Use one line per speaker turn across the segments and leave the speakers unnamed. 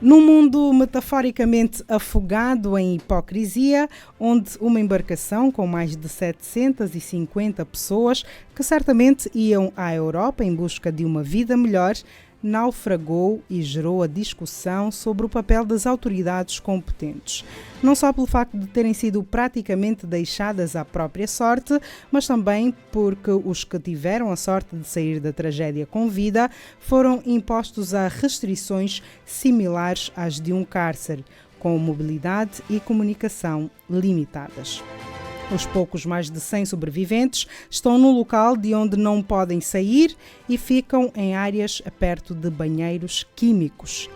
Num mundo metaforicamente afogado em hipocrisia, onde uma embarcação com mais de 750 pessoas, que certamente iam à Europa em busca de uma vida melhor, naufragou e gerou a discussão sobre o papel das autoridades competentes. Não só pelo facto de terem sido praticamente deixadas à própria sorte, mas também porque os que tiveram a sorte de sair da tragédia com vida foram impostos a restrições similares às de um cárcere, com mobilidade e comunicação limitadas. Os poucos mais de 100 sobreviventes estão num local de onde não podem sair e ficam em áreas perto de banheiros químicos.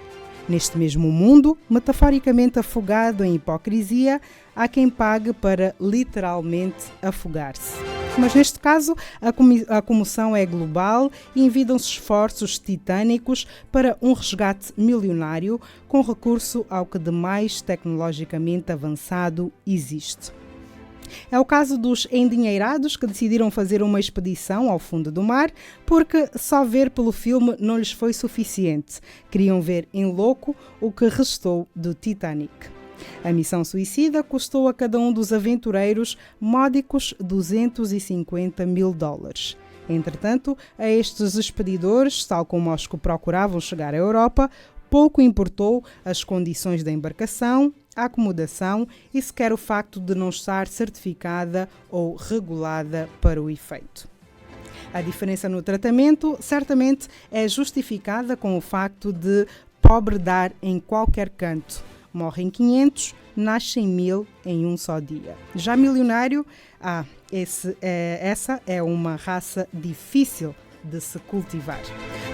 Neste mesmo mundo, metaforicamente afogado em hipocrisia, há quem pague para literalmente afogar-se. Mas neste caso, a comoção é global e envidam-se esforços titânicos para um resgate milionário com recurso ao que de mais tecnologicamente avançado existe. É o caso dos endinheirados que decidiram fazer uma expedição ao fundo do mar porque só ver pelo filme não lhes foi suficiente. Queriam ver em loco o que restou do Titanic. A missão suicida custou a cada um dos aventureiros módicos $250 mil. Entretanto, a estes expedidores, tal como aos que procuravam chegar à Europa, pouco importou as condições da embarcação, a acomodação e sequer o facto de não estar certificada ou regulada para o efeito. A diferença no tratamento certamente é justificada com o facto de pobre dar em qualquer canto. Morrem 500, nascem 1000 em um só dia. Já milionário, essa é uma raça difícil de se cultivar.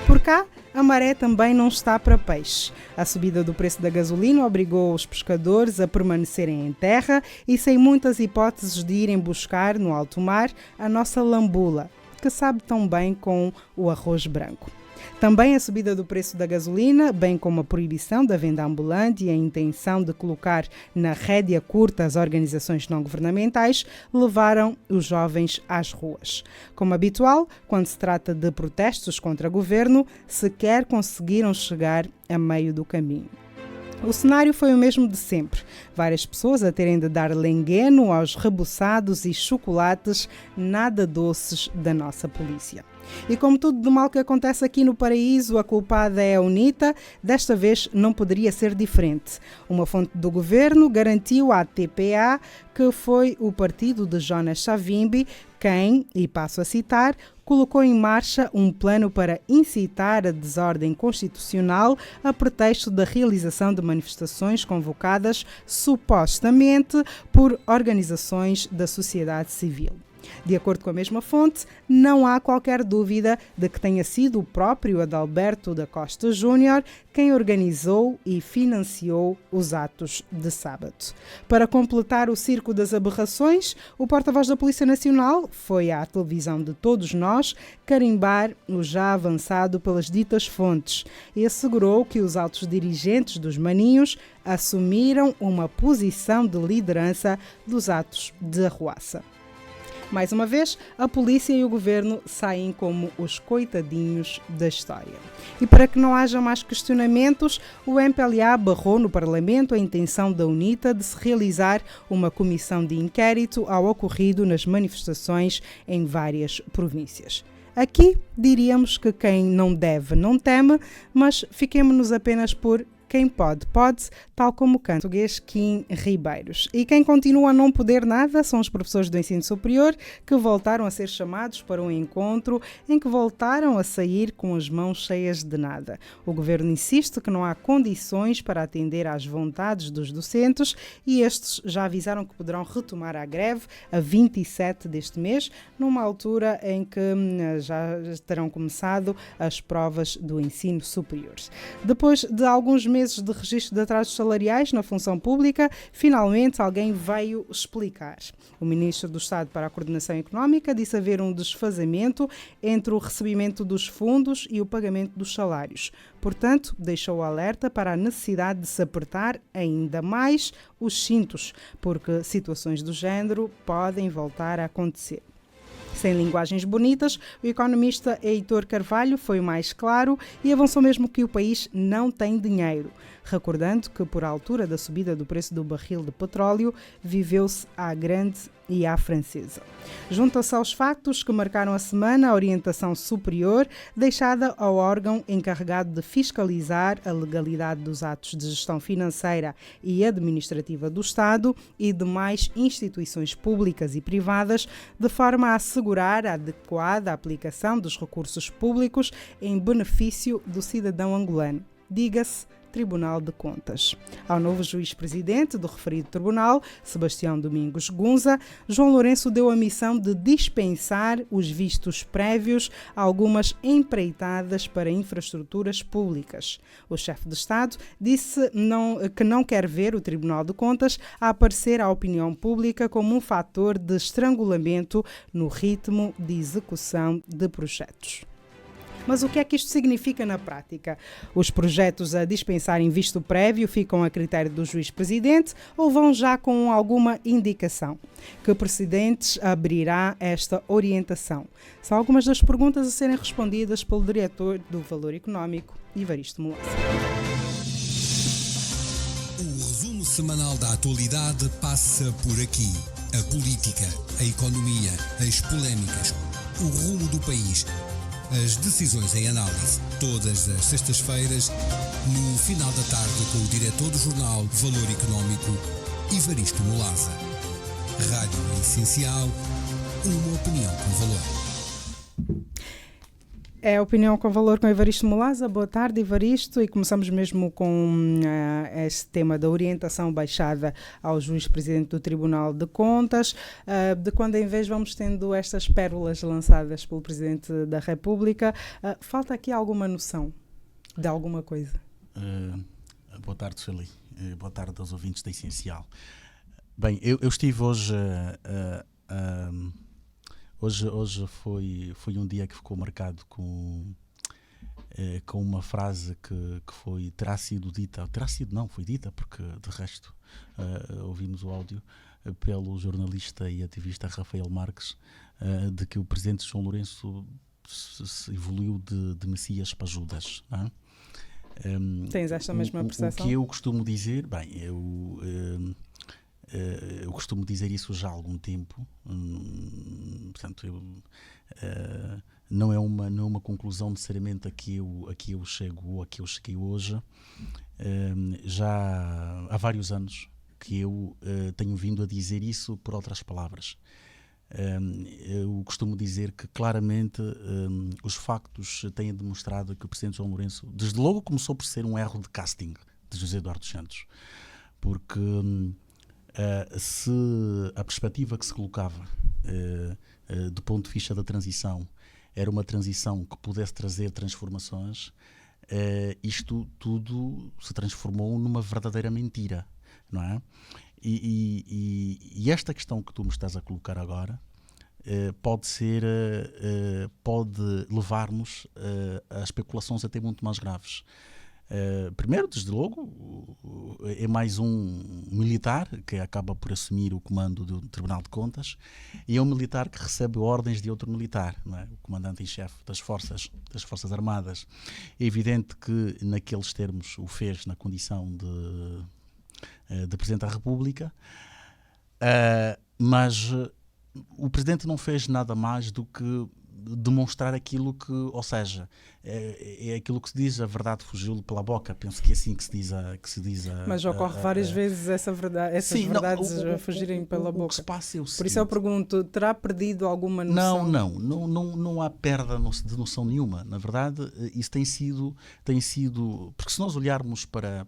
Por cá, a maré também não está para peixe. A subida do preço da gasolina obrigou os pescadores a permanecerem em terra e sem muitas hipóteses de irem buscar no alto mar a nossa lambula, que sabe tão bem com o arroz branco. Também a subida do preço da gasolina, bem como a proibição da venda ambulante e a intenção de colocar na rédea curta as organizações não-governamentais, levaram os jovens às ruas. Como habitual, quando se trata de protestos contra o governo, sequer conseguiram chegar a meio do caminho. O cenário foi o mesmo de sempre. Várias pessoas a terem de dar lengueno aos rebuçados e chocolates nada doces da nossa polícia. E como tudo de mal que acontece aqui no paraíso, a culpada é a UNITA, desta vez não poderia ser diferente. Uma fonte do governo garantiu à TPA que foi o partido de Jonas Savimbi quem, e passo a citar, colocou em marcha um plano para incitar a desordem constitucional a pretexto da realização de manifestações convocadas supostamente por organizações da sociedade civil. De acordo com a mesma fonte, não há qualquer dúvida de que tenha sido o próprio Adalberto da Costa Júnior quem organizou e financiou os atos de sábado. Para completar o circo das aberrações, o porta-voz da Polícia Nacional foi à televisão de todos nós carimbar o já avançado pelas ditas fontes e assegurou que os altos dirigentes dos maninhos assumiram uma posição de liderança dos atos de arruaça. Mais uma vez, a polícia e o governo saem como os coitadinhos da história. E para que não haja mais questionamentos, o MPLA barrou no Parlamento a intenção da UNITA de se realizar uma comissão de inquérito ao ocorrido nas manifestações em várias províncias. Aqui diríamos que quem não deve não teme, mas fiquemo-nos apenas por quem pode, pode, tal como o canto português Kim Ribeiros. E quem continua a não poder nada são os professores do ensino superior que voltaram a ser chamados para um encontro em que voltaram a sair com as mãos cheias de nada. O governo insiste que não há condições para atender às vontades dos docentes e estes já avisaram que poderão retomar a greve a 27 deste mês, numa altura em que já terão começado as provas do ensino superior. Depois de alguns meses de registro de atrasos salariais na função pública, finalmente alguém veio explicar. O Ministro do Estado para a Coordenação Económica disse haver um desfazamento entre o recebimento dos fundos e o pagamento dos salários. Portanto, deixou o alerta para a necessidade de se apertar ainda mais os cintos, porque situações do género podem voltar a acontecer. Sem linguagens bonitas, o economista Heitor Carvalho foi mais claro e avançou mesmo que o país não tem dinheiro, recordando que por altura da subida do preço do barril de petróleo viveu-se à grande e à francesa. Junta-se aos factos que marcaram a semana a orientação superior deixada ao órgão encarregado de fiscalizar a legalidade dos atos de gestão financeira e administrativa do Estado e demais instituições públicas e privadas, de forma a assegurar a adequada aplicação dos recursos públicos em benefício do cidadão angolano. Diga-se Tribunal de Contas. Ao novo juiz-presidente do referido tribunal, Sebastião Domingos Gunza, João Lourenço deu a missão de dispensar os vistos prévios a algumas empreitadas para infraestruturas públicas. O chefe de Estado disse que não quer ver o Tribunal de Contas a aparecer à opinião pública como um fator de estrangulamento no ritmo de execução de projetos. Mas o que é que isto significa na prática? Os projetos a dispensarem visto prévio ficam a critério do juiz-presidente ou vão já com alguma indicação? Que precedentes abrirá esta orientação? São algumas das perguntas a serem respondidas pelo diretor do Valor Económico, Evaristo Mulaza.
O resumo semanal da atualidade passa por aqui. A política, a economia, as polémicas, o rumo do país. As decisões em análise, todas as sextas-feiras, no final da tarde, com o diretor do jornal Valor Económico, Evaristo Mulaza. Rádio Essencial, uma opinião com valor.
É a Opinião com Valor com Evaristo Mulaza. Boa tarde, Evaristo. E começamos mesmo com este tema da orientação baixada ao juiz-presidente do Tribunal de Contas. De quando em vez vamos tendo estas pérolas lançadas pelo Presidente da República. Falta aqui alguma noção de alguma coisa?
Boa tarde, Sueli. Boa tarde aos ouvintes da Essencial. Bem, eu estive hoje... Hoje foi um dia que ficou marcado com uma frase que foi dita, porque de resto ouvimos o áudio, pelo jornalista e ativista Rafael Marques, de que o presidente João Lourenço se evoluiu de Messias para Judas. Não é?
Tens esta mesma percepção?
O que eu costumo dizer, eu costumo dizer isso já há algum tempo, portanto, não é uma conclusão necessariamente a que eu chego ou a que eu cheguei hoje. Já há vários anos que eu tenho vindo a dizer isso por outras palavras. Eu costumo dizer que claramente os factos têm demonstrado que o Presidente João Lourenço, desde logo, começou por ser um erro de casting de José Eduardo Santos, porque se a perspectiva que se colocava do ponto de vista da transição era uma transição que pudesse trazer transformações, isto tudo se transformou numa verdadeira mentira, não é? E esta questão que tu me estás a colocar agora pode levar-nos a especulações até muito mais graves. Primeiro, desde logo, é mais um militar que acaba por assumir o comando do Tribunal de Contas, e é um militar que recebe ordens de outro militar, não é? O comandante-em-chefe das Forças Armadas. É evidente que naqueles termos o fez na condição de Presidente da República, mas o Presidente não fez nada mais do que demonstrar aquilo que, ou seja, é aquilo que se diz, a verdade fugiu-lhe pela boca. Penso que é assim que se diz
mas ocorre várias vezes essas verdades a fugirem pela boca.
O que se passa é o seguinte.
Por isso eu pergunto, terá perdido alguma noção?
Não há perda de noção nenhuma. Na verdade, isso tem sido, porque se nós olharmos para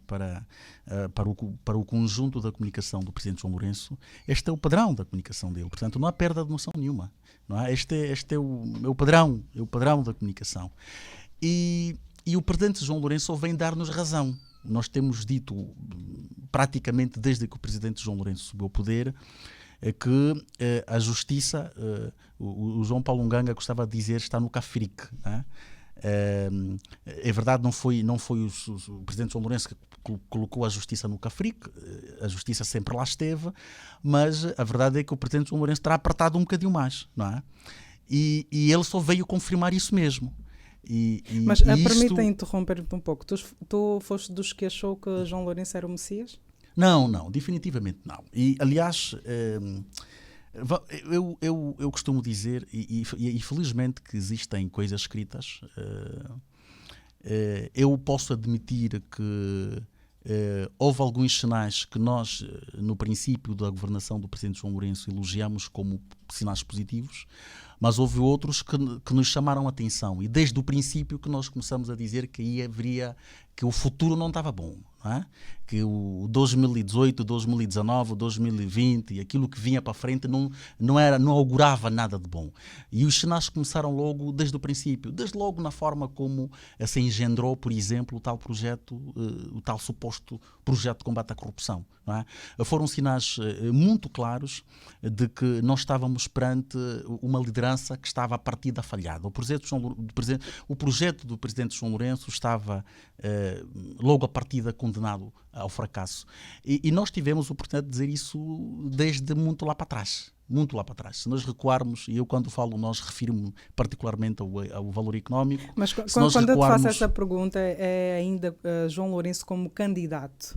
o conjunto da comunicação do Presidente João Lourenço, este é o padrão da comunicação dele. Portanto, não há perda de noção nenhuma. Não é? Este é o padrão da comunicação. E o Presidente João Lourenço vem dar-nos razão. Nós temos dito, praticamente desde que o Presidente João Lourenço subiu ao poder, que a justiça, o João Paulo Nganga gostava de dizer, está no cafrique. É verdade, não foi o Presidente João Lourenço que colocou a justiça no cafrique, a justiça sempre lá esteve, mas a verdade é que o Presidente João Lourenço terá apertado um bocadinho mais, não é? e ele só veio confirmar isso mesmo.
Mas permita interromper-te um pouco. Tu foste dos que achou que João Lourenço era o Messias?
Não, definitivamente não. E, aliás, eu costumo dizer, e felizmente que existem coisas escritas, eu posso admitir que houve alguns sinais que nós, no princípio da governação do Presidente João Lourenço, elogiamos como sinais positivos, mas houve outros que nos chamaram a atenção. E desde o princípio que nós começamos a dizer que aí haveria, que o futuro não estava bom. Não é? Que o 2018, 2019, 2020 e aquilo que vinha para frente não augurava nada de bom. E os sinais começaram logo desde o princípio, desde logo na forma como se engendrou, por exemplo, o tal projeto, o tal suposto projeto de combate à corrupção. Não é? Foram sinais muito claros de que nós estávamos perante uma liderança que estava à partida falhada. O projeto do Presidente João Lourenço estava logo à partida condenado ao fracasso. E nós tivemos a oportunidade de dizer isso desde muito lá para trás. Muito lá para trás. Se nós recuarmos, e eu quando falo nós refiro-me particularmente ao valor económico.
Mas quando eu te faço essa pergunta, é ainda João Lourenço como candidato.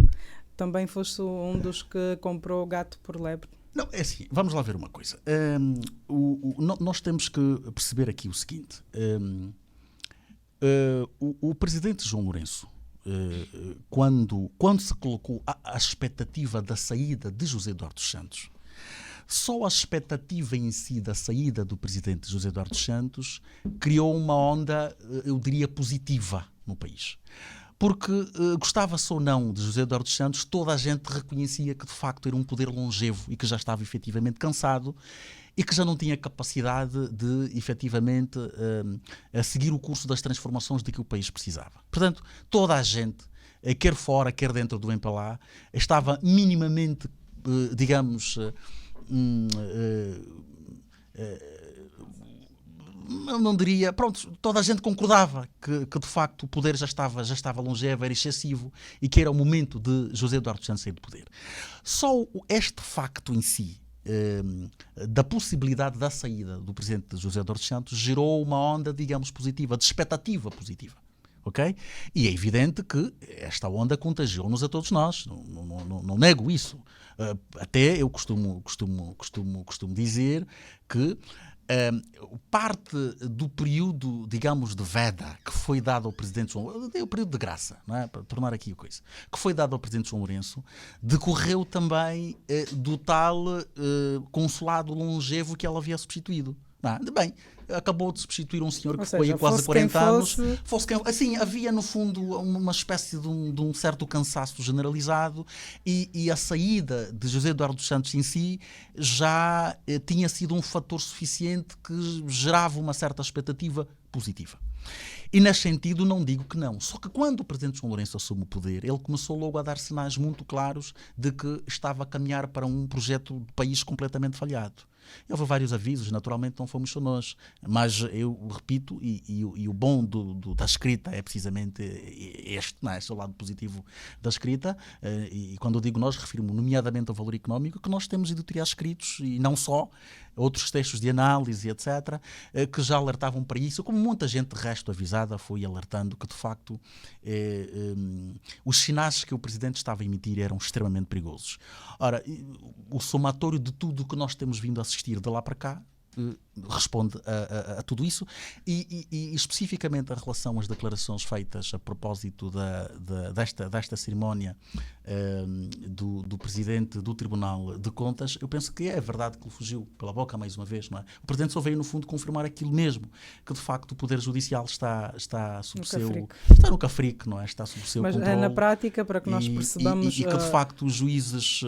Também foste um dos que comprou o gato por lebre?
Não, é assim, vamos lá ver uma coisa. Nós temos que perceber aqui o seguinte. O Presidente João Lourenço, quando se colocou a expectativa da saída de José Eduardo dos Santos, só a expectativa em si da saída do Presidente José Eduardo dos Santos criou uma onda, eu diria, positiva no país. Porque, gostava-se ou não de José Eduardo dos Santos, toda a gente reconhecia que de facto era um poder longevo e que já estava efetivamente cansado e que já não tinha capacidade de efetivamente a seguir o curso das transformações de que o país precisava. Portanto, toda a gente, quer fora, quer dentro do MPLA, estava minimamente, digamos, eu não diria, pronto, toda a gente concordava que de facto o poder já estava longevo, era excessivo e que era o momento de José Eduardo dos Santos sair do poder. Só este facto em si, da possibilidade da saída do Presidente José Eduardo dos Santos, gerou uma onda, digamos, positiva, de expectativa positiva. Okay? E é evidente que esta onda contagiou-nos a todos nós, não nego isso. Até eu costumo dizer que parte do período, digamos, de veda que foi dado ao Presidente João Lourenço, o período de graça, não é? Para tornar aqui a coisa, que foi dado ao Presidente João Lourenço, decorreu também do tal consulado longevo que ela havia substituído. Bem, acabou de substituir um senhor que foi há quase 40 anos. Assim, havia no fundo uma espécie de um certo cansaço generalizado e a saída de José Eduardo dos Santos em si já tinha sido um fator suficiente que gerava uma certa expectativa positiva. E nesse sentido não digo que não. Só que quando o Presidente João Lourenço assume o poder, ele começou logo a dar sinais muito claros de que estava a caminhar para um projeto de país completamente falhado. E houve vários avisos, naturalmente não fomos só nós, mas eu repito, e o bom da escrita é precisamente este, não é? Este é o lado positivo da escrita, e quando eu digo nós, refiro-me nomeadamente ao valor económico, que nós temos editoriais escritos, e não só, outros textos de análise, etc., que já alertavam para isso, como muita gente de resto avisada foi alertando que, de facto, os sinais que o Presidente estava a emitir eram extremamente perigosos. Ora, o somatório de tudo o que nós temos vindo a assistir de lá para cá responde a tudo isso e especificamente em relação às declarações feitas a propósito desta cerimónia do Presidente do Tribunal de Contas, eu penso que é verdade que ele fugiu pela boca mais uma vez, não é? O Presidente só veio no fundo confirmar aquilo mesmo, que de facto o Poder Judicial está sob está no cafrique, não é? Está sob o seu controle.
Mas na prática, para que nós percebamos...
E que de facto os juízes,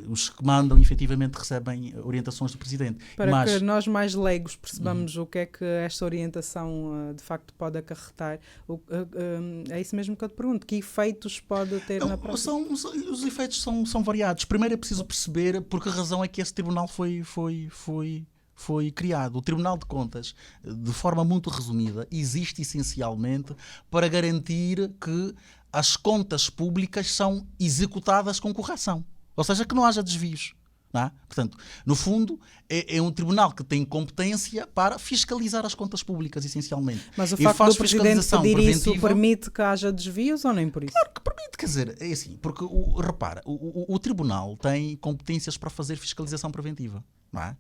os que mandam, efetivamente recebem orientações do Presidente.
Para que nós mais leigos percebamos o que é que esta orientação de facto pode acarretar. É isso mesmo que eu te pergunto. Que efeitos pode ter na prática?
Os efeitos são variados. Primeiro é preciso perceber por que razão é que esse tribunal foi criado. O Tribunal de Contas, de forma muito resumida, existe essencialmente para garantir que as contas públicas são executadas com correção. Ou seja, que não haja desvios. Não é? Portanto, no fundo, é um tribunal que tem competência para fiscalizar as contas públicas, essencialmente.
Mas o
E
facto
faz
do Presidente
fiscalização
pedir isso
preventiva.
permite que haja desvios ou nem por isso?
Claro que permite, quer dizer, é assim, porque, repara, o tribunal tem competências para fazer fiscalização preventiva, não é?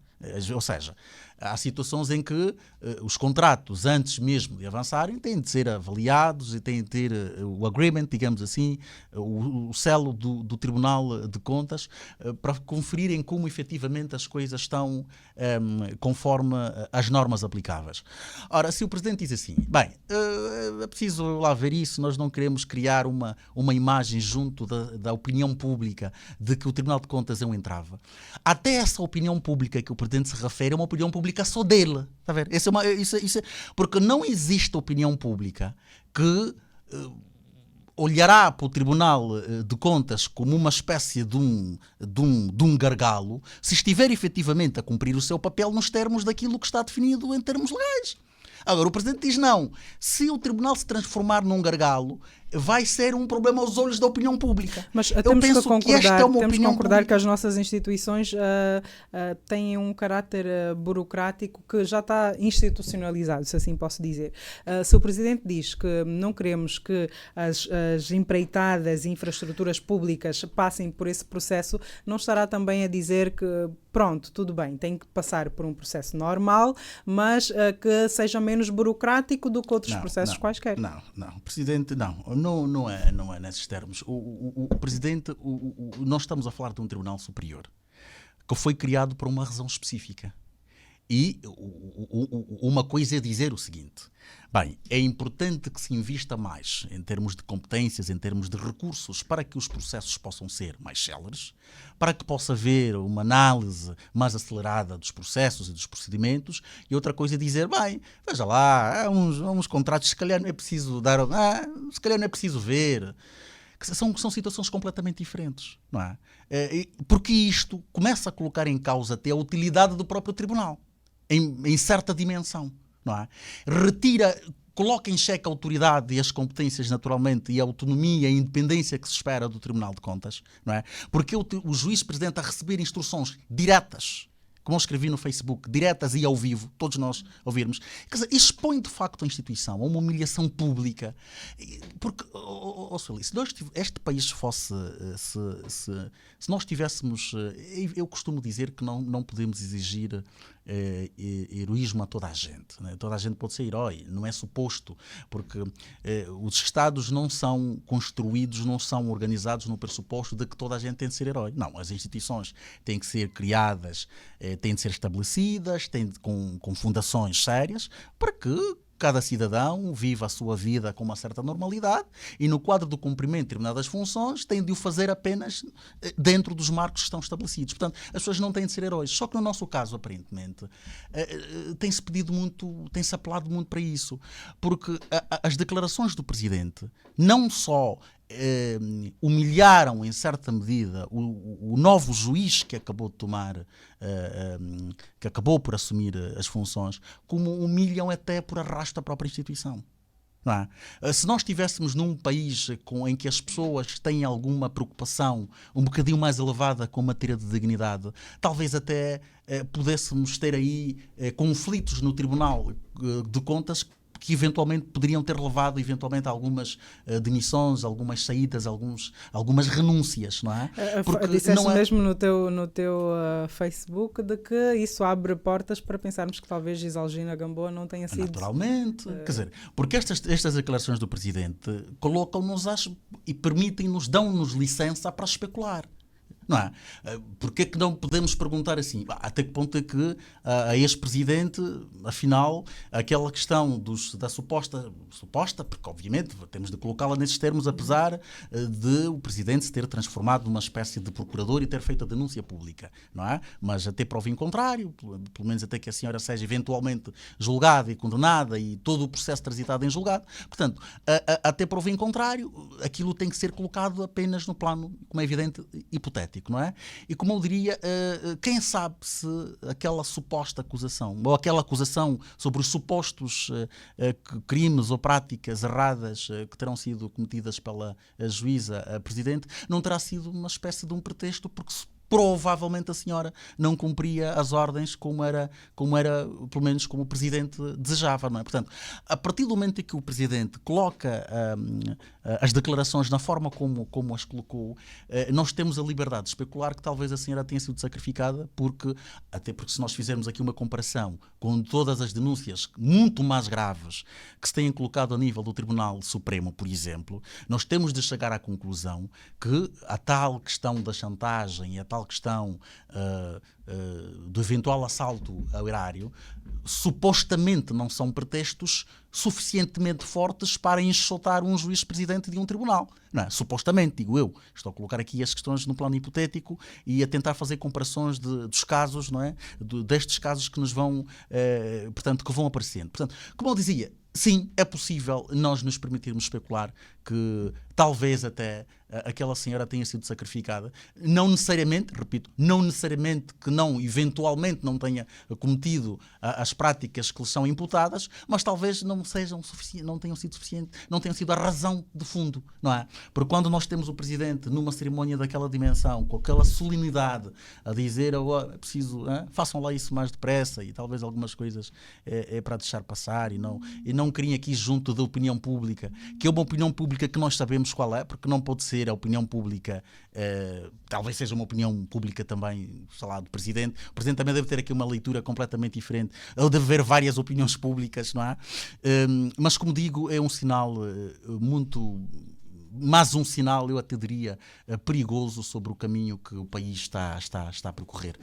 Ou seja, há situações em que os contratos, antes mesmo de avançarem, têm de ser avaliados e têm de ter o agreement, digamos assim, o selo do Tribunal de Contas, para conferirem como efetivamente as coisas estão conforme as normas aplicáveis. Ora, se o Presidente diz assim, bem, é preciso lá ver isso, nós não queremos criar uma imagem junto da opinião pública de que o Tribunal de Contas é um entrave. Até essa opinião pública que o Presidente se refere é uma opinião pública só dele. Está a ver? Porque não existe opinião pública que olhará para o Tribunal de Contas como uma espécie de um gargalo se estiver efetivamente a cumprir o seu papel nos termos daquilo que está definido em termos legais. Agora, o Presidente diz não. Se o Tribunal se transformar num gargalo, vai ser um problema aos olhos da opinião pública.
Mas
eu
temos
penso
que
que esta é uma opinião
concordar
pública.
que as nossas instituições têm um caráter burocrático que já está institucionalizado, se assim posso dizer. Se o Presidente diz que não queremos que as empreitadas e infraestruturas públicas passem por esse processo, não estará também a dizer que pronto, tudo bem, tem que passar por um processo normal, mas que seja menos burocrático do que outros processos quaisquer.
Não, Presidente, não é nesses termos. O Presidente, nós estamos a falar de um Tribunal Superior que foi criado por uma razão específica. E uma coisa é dizer o seguinte, bem, é importante que se invista mais em termos de competências, em termos de recursos, para que os processos possam ser mais céleres, para que possa haver uma análise mais acelerada dos processos e dos procedimentos, e outra coisa é dizer, bem, veja lá, há uns contratos, se calhar não é preciso se calhar não é preciso ver. São situações completamente diferentes, não é? Porque isto começa a colocar em causa até a utilidade do próprio tribunal. Em certa dimensão, não é? Coloca em xeque a autoridade e as competências, naturalmente, e a autonomia e a independência que se espera do Tribunal de Contas, não é? Porque o juiz-presidente a receber instruções diretas, como eu escrevi no Facebook, diretas e ao vivo, todos nós ouvirmos, quer dizer, expõe de facto a instituição a uma humilhação pública, porque, se este país fosse, se nós tivéssemos, eu costumo dizer que não podemos exigir heroísmo a toda a gente, né? Toda a gente pode ser herói, não é suposto, porque os Estados não são construídos, não são organizados no pressuposto de que toda a gente tem de ser herói. Não, as instituições têm que ser criadas, têm de ser estabelecidas, com fundações sérias, para que cada cidadão vive a sua vida com uma certa normalidade e, no quadro do cumprimento de determinadas funções, tem de o fazer apenas dentro dos marcos que estão estabelecidos. Portanto, as pessoas não têm de ser heróis. Só que no nosso caso, aparentemente, tem-se pedido muito, tem-se apelado muito para isso. Porque as declarações do Presidente não só humilharam em certa medida o novo juiz que acabou de tomar, que acabou por assumir as funções, como humilham até por arrasto a própria instituição. Não é? Se nós estivéssemos num país em que as pessoas têm alguma preocupação um bocadinho mais elevada com a matéria de dignidade, talvez até pudéssemos ter aí conflitos no Tribunal de Contas que eventualmente poderiam ter levado eventualmente a algumas demissões, algumas saídas, algumas renúncias, não é?
Porque disseste mesmo no teu Facebook de que isso abre portas para pensarmos que talvez Gisalgina Gamboa não tenha sido...
Naturalmente, quer dizer, porque estas declarações do Presidente colocam-nos e permitem-nos, dão-nos licença para especular. Não é? Porque é que não podemos perguntar assim, até que ponto é que a ex-presidente, afinal, aquela questão da suposta, porque obviamente temos de colocá-la nesses termos, apesar de o Presidente se ter transformado numa espécie de procurador e ter feito a denúncia pública, não é? Mas até prova em contrário, pelo menos até que a senhora seja eventualmente julgada e condenada e todo o processo transitado em julgado. Portanto, até prova em contrário, aquilo tem que ser colocado apenas no plano, como é evidente, hipotético. Não é? E como eu diria, quem sabe se aquela suposta acusação ou aquela acusação sobre os supostos crimes ou práticas erradas que terão sido cometidas pela juíza Presidente não terá sido uma espécie de um pretexto porque provavelmente a senhora não cumpria as ordens como era, pelo menos como o Presidente desejava, não é? Portanto, a partir do momento em que o Presidente coloca as declarações na forma como as colocou, nós temos a liberdade de especular que talvez a senhora tenha sido sacrificada, até porque se nós fizermos aqui uma comparação com todas as denúncias muito mais graves que se têm colocado a nível do Tribunal Supremo, por exemplo, nós temos de chegar à conclusão que a tal questão da chantagem e a tal questão do eventual assalto ao erário supostamente não são pretextos suficientemente fortes para enxotar um juiz-presidente de um tribunal. Não é? Supostamente, digo eu. Estou a colocar aqui as questões no plano hipotético e a tentar fazer comparações dos casos, não é? Destes casos que nos vão, portanto, que vão aparecendo. Portanto, como eu dizia, sim, é possível nós nos permitirmos especular que talvez até aquela senhora tenha sido sacrificada. Não necessariamente, repito, não necessariamente que eventualmente não tenha cometido as práticas que lhe são imputadas, mas talvez não sejam suficientes, não tenham sido suficientes, não tenham sido a razão de fundo, não é? Porque quando nós temos o Presidente numa cerimónia daquela dimensão, com aquela solenidade, a dizer agora é preciso, façam lá isso mais depressa e talvez algumas coisas é para deixar passar e não criem aqui junto da opinião pública, que é uma opinião pública que nós sabemos qual é, porque não pode ser a opinião pública, talvez seja uma opinião pública também, sei lá, do Presidente. O Presidente também deve ter aqui uma leitura completamente diferente, ou deve haver várias opiniões públicas, não é? Mas, como digo, é um sinal mais um sinal, eu até diria, perigoso sobre o caminho que o país está a percorrer.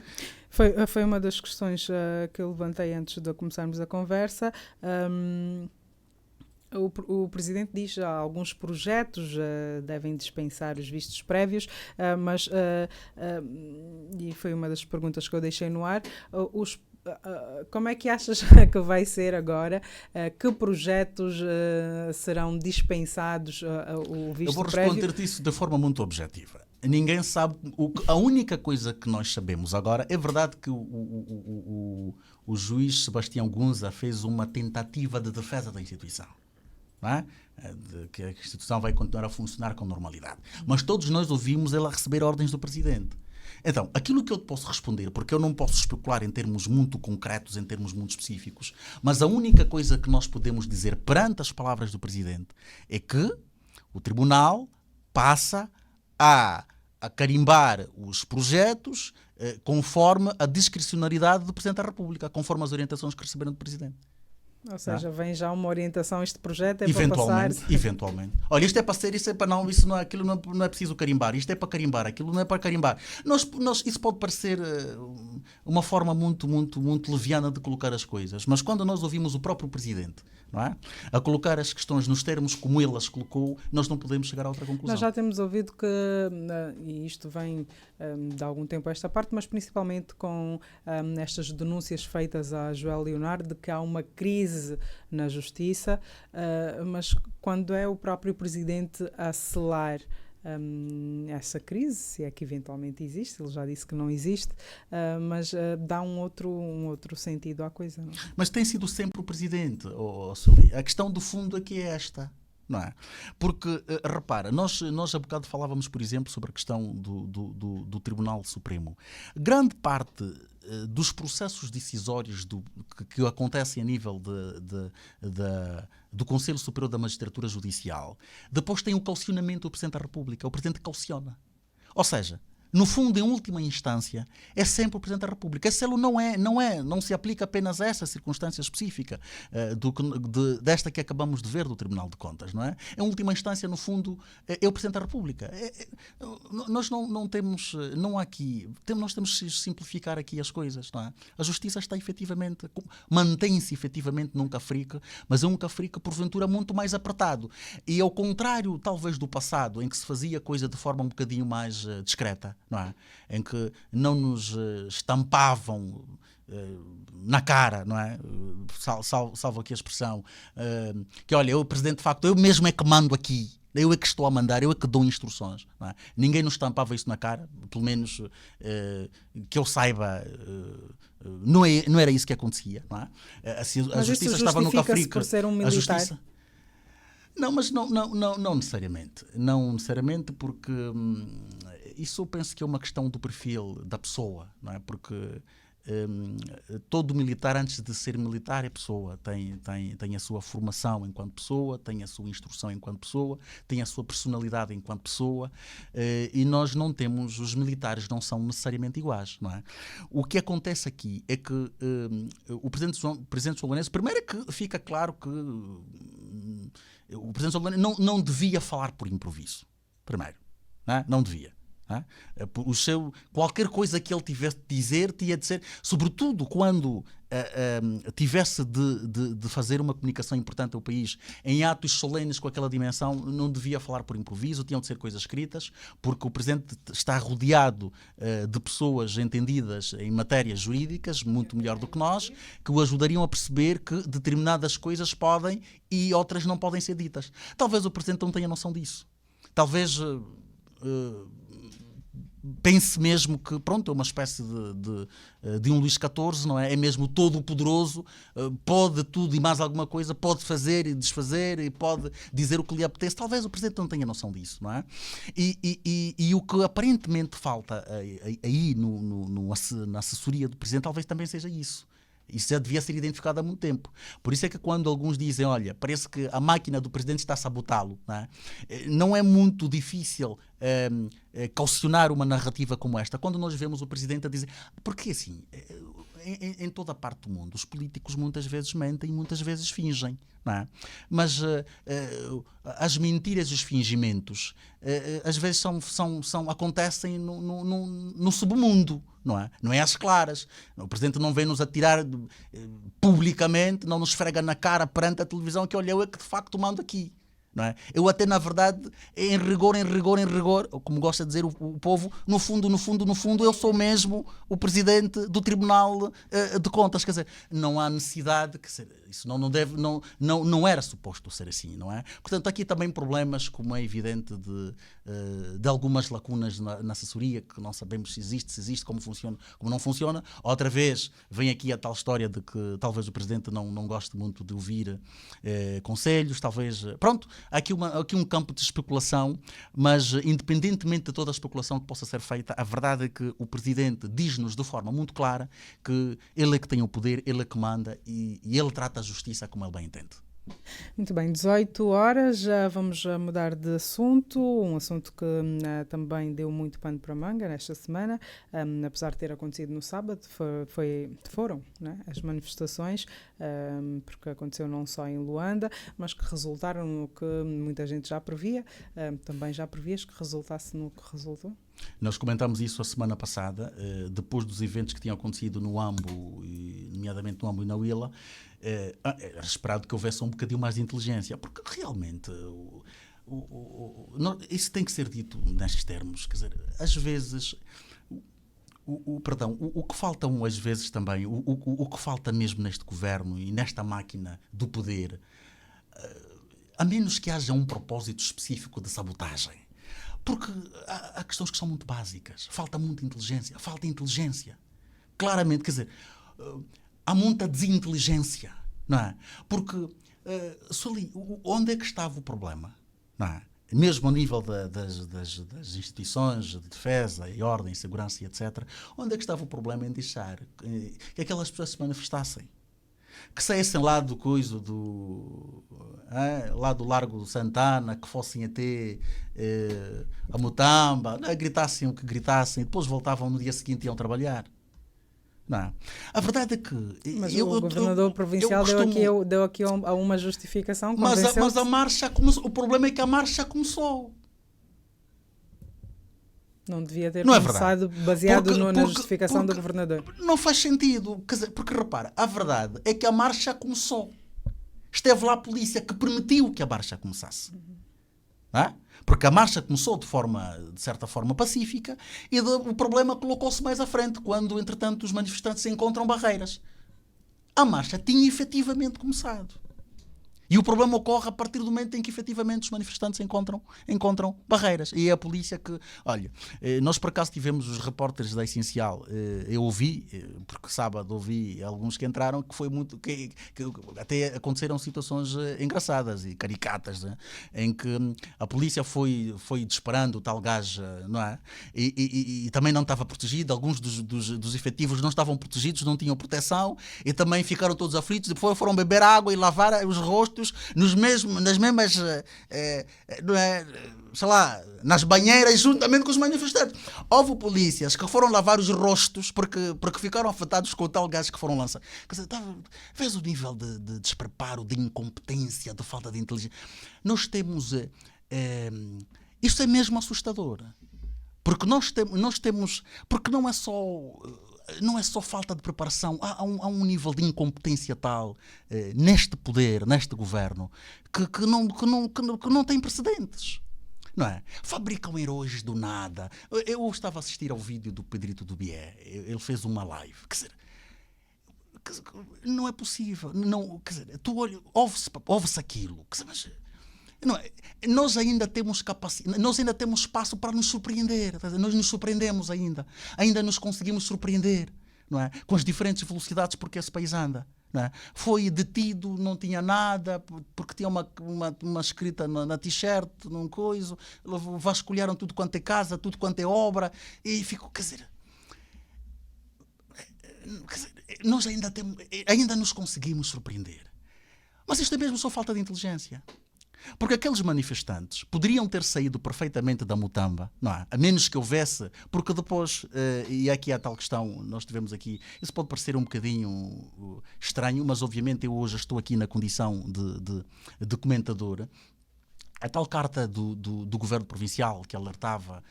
Foi uma das questões que eu levantei antes de começarmos a conversa. O Presidente diz que alguns projetos devem dispensar os vistos prévios, mas, e foi uma das perguntas que eu deixei no ar, como é que achas que vai ser agora? Que projetos serão dispensados o visto prévio?
Eu vou responder-te isso de forma muito objetiva. Ninguém sabe. A única coisa que nós sabemos agora, é verdade que o juiz Sebastião Gunza fez uma tentativa de defesa da instituição. Não é? De que a instituição vai continuar a funcionar com normalidade. Mas todos nós ouvimos ela receber ordens do Presidente. Então, aquilo que eu te posso responder, porque eu não posso especular em termos muito concretos, em termos muito específicos, mas a única coisa que nós podemos dizer perante as palavras do Presidente é que o Tribunal passa a carimbar os projetos conforme a discricionariedade do Presidente da República, conforme as orientações que receberam do Presidente.
Ou seja, vem já uma orientação, este projeto é
eventualmente,
para passar...
Eventualmente. Olha, isto é para ser, isso é para não, isso não é, aquilo não é preciso carimbar, isto é para carimbar, aquilo não é para carimbar. Isso pode parecer uma forma muito, muito, muito leviana de colocar as coisas, mas quando nós ouvimos o próprio Presidente, não é, a colocar as questões nos termos como ele as colocou, nós não podemos chegar a outra conclusão.
Nós já temos ouvido que, e isto vem de algum tempo a esta parte, mas principalmente com estas denúncias feitas a Joel Leonardo, de que há uma crise na justiça, mas quando é o próprio Presidente a selar essa crise, se é que eventualmente existe, ele já disse que não existe, mas dá um outro sentido à coisa. Não?
Mas tem sido sempre o Presidente, Sueli. A questão do fundo aqui é esta. Não é? Porque, repara, nós há bocado falávamos, por exemplo, sobre a questão do Tribunal Supremo. Grande parte dos processos decisórios que acontecem a nível do Conselho Superior da Magistratura Judicial, depois tem o caucionamento do Presidente da República. O Presidente cauciona. Ou seja, no fundo, em última instância, é sempre o Presidente da República. Esse selo não se aplica apenas a essa circunstância específica desta que acabamos de ver do Tribunal de Contas, não é? Em última instância, no fundo, é o Presidente da República. Nós nós temos que simplificar aqui as coisas, não é? A Justiça está efetivamente, mantém-se efetivamente num cafrique, mas é um cafrique, porventura, muito mais apertado. E ao contrário, talvez, do passado, em que se fazia coisa de forma um bocadinho mais discreta, não é? Em que não nos estampavam na cara, não é? Salvo aqui a expressão, que olha, eu, Presidente, de facto, eu mesmo é que mando aqui, eu é que estou a mandar, eu é que dou instruções, não é? Ninguém nos estampava isso na cara, pelo menos que eu saiba, não era isso que acontecia, não é? A Justiça estava no cafrique.
Por ser um militar?
A Justiça... Não, mas não necessariamente. Não necessariamente, porque isso eu penso que é uma questão do perfil da pessoa, não é? Porque todo militar, antes de ser militar, é pessoa, tem a sua formação enquanto pessoa, tem a sua instrução enquanto pessoa, tem a sua personalidade enquanto pessoa, e nós não temos, os militares não são necessariamente iguais, não é? O que acontece aqui é que o presidente João Lourenço, primeiro é que fica claro que o presidente João Lourenço não devia falar por improviso, primeiro, não devia. Qualquer coisa que ele tivesse de dizer, tinha de ser, sobretudo quando tivesse de fazer uma comunicação importante ao país em atos solenes com aquela dimensão, não devia falar por improviso, tinham de ser coisas escritas, porque o Presidente está rodeado de pessoas entendidas em matérias jurídicas, muito melhor do que nós, que o ajudariam a perceber que determinadas coisas podem e outras não podem ser ditas. Talvez o Presidente não tenha noção disso. Talvez pense mesmo que, pronto, é uma espécie de um Luís XIV, não é? É mesmo todo poderoso, pode tudo e mais alguma coisa, pode fazer e desfazer e pode dizer o que lhe apetece. Talvez o Presidente não tenha noção disso, não é? E o que aparentemente falta aí na assessoria do Presidente talvez também seja isso. Isso já devia ser identificado há muito tempo. Por isso é que quando alguns dizem, olha, parece que a máquina do Presidente está a sabotá-lo, não é muito difícil caucionar uma narrativa como esta. Quando nós vemos o Presidente a dizer... Porque assim, em toda a parte do mundo, os políticos muitas vezes mentem e muitas vezes fingem. Não é? Mas as mentiras e os fingimentos às vezes acontecem no submundo, não é? Não é às claras. O Presidente não vem nos atirar publicamente, não nos esfrega na cara perante a televisão que olha, eu é que de facto mando aqui. Não é? Eu até, na verdade, em rigor, como gosta de dizer o povo, no fundo, eu sou mesmo o Presidente do Tribunal de Contas. Quer dizer, não há necessidade, quer dizer, isso não era suposto ser assim, não é? Portanto, aqui também problemas, como é evidente, de algumas lacunas na assessoria, que não sabemos se existe, como funciona, como não funciona. Outra vez, vem aqui a tal história de que talvez o Presidente não goste muito de ouvir conselhos, talvez... Pronto, há aqui um campo de especulação, mas independentemente de toda a especulação que possa ser feita, a verdade é que o Presidente diz-nos de forma muito clara que ele é que tem o poder, ele é que manda e ele trata a justiça como ele bem entende.
Muito bem, 18 horas, já vamos mudar de assunto, um assunto que também deu muito pano para manga nesta semana, apesar de ter acontecido no sábado, foram, né, as manifestações, porque aconteceu não só em Luanda, mas que resultaram no que muita gente já previa, também já previas que resultasse no que resultou?
Nós comentámos isso a semana passada, depois dos eventos que tinham acontecido no Ambo, nomeadamente no Ambo e na Huila, era esperado que houvesse um bocadinho mais de inteligência, porque realmente isso tem que ser dito nestes termos. Quer dizer, às vezes, o que faltam às vezes também, o que falta mesmo neste governo e nesta máquina do poder, a menos que haja um propósito específico de sabotagem, porque há questões que são muito básicas. Falta muita inteligência. Falta inteligência. Claramente, quer dizer, há muita desinteligência, não é? Porque, onde é que estava o problema? Não é? Mesmo ao nível das instituições de defesa e ordem, segurança e etc., onde é que estava o problema em deixar que aquelas pessoas se manifestassem? Que saíssem lá do coiso lá do Largo Santana, que fossem até a Mutamba, gritassem o que gritassem, depois voltavam no dia seguinte e iam trabalhar. Não. A verdade é que...
Mas o governador provincial deu aqui uma justificação.
Mas a marcha começou. O problema é que a marcha começou.
Não devia ter começado baseado na justificação do governador.
Não faz sentido. Quer dizer, porque repara, a verdade é que a marcha começou. Esteve lá a polícia que permitiu que a marcha começasse. Não é? Porque a marcha começou de certa forma pacífica e o problema colocou-se mais à frente, quando, entretanto, os manifestantes encontram barreiras. A marcha tinha efetivamente começado. E o problema ocorre a partir do momento em que efetivamente os manifestantes encontram barreiras. E é a polícia que... Olha, nós por acaso tivemos os repórteres da Essencial. Eu ouvi, porque sábado ouvi alguns que entraram, que foi muito... que até aconteceram situações engraçadas e caricatas, né? Em que a polícia foi disparando o tal gás, não é? E também não estava protegido. Alguns dos efetivos não estavam protegidos, não tinham proteção e também ficaram todos aflitos. Depois foram beber água e lavar os rostos nas mesmas, não é, sei lá, nas banheiras, juntamente com os manifestantes. Houve polícias que foram lavar os rostos porque ficaram afetados com o tal gás que foram lançados. Quer dizer, vês o nível de despreparo, de incompetência, de falta de inteligência. Nós temos... isto é mesmo assustador. Porque nós temos... Porque não é só falta de preparação, há um nível de incompetência tal neste poder, neste governo, que não tem precedentes. Não é? Fabricam heróis do nada. Eu estava a assistir ao vídeo do Pedrito Dubié, ele fez uma live. Quer dizer, não é possível. Não, quer dizer, ouve-se aquilo. Quer dizer, mas, não é? Nós ainda temos capacidade, nós ainda temos espaço para nos surpreender. Nós nos surpreendemos ainda nos conseguimos surpreender, não é? Com as diferentes velocidades porque esse país anda. Não é? Foi detido, não tinha nada, porque tinha uma escrita na t-shirt, num coiso, vasculharam tudo quanto é casa, tudo quanto é obra, e ficou, quer dizer, nós ainda nos conseguimos surpreender. Mas isto é mesmo só falta de inteligência. Porque aqueles manifestantes poderiam ter saído perfeitamente da Mutamba, não é? A menos que houvesse, porque depois, e aqui há a tal questão, nós tivemos aqui, isso pode parecer um bocadinho estranho, mas obviamente eu hoje estou aqui na condição de comentador. A tal carta do governo provincial que alertava,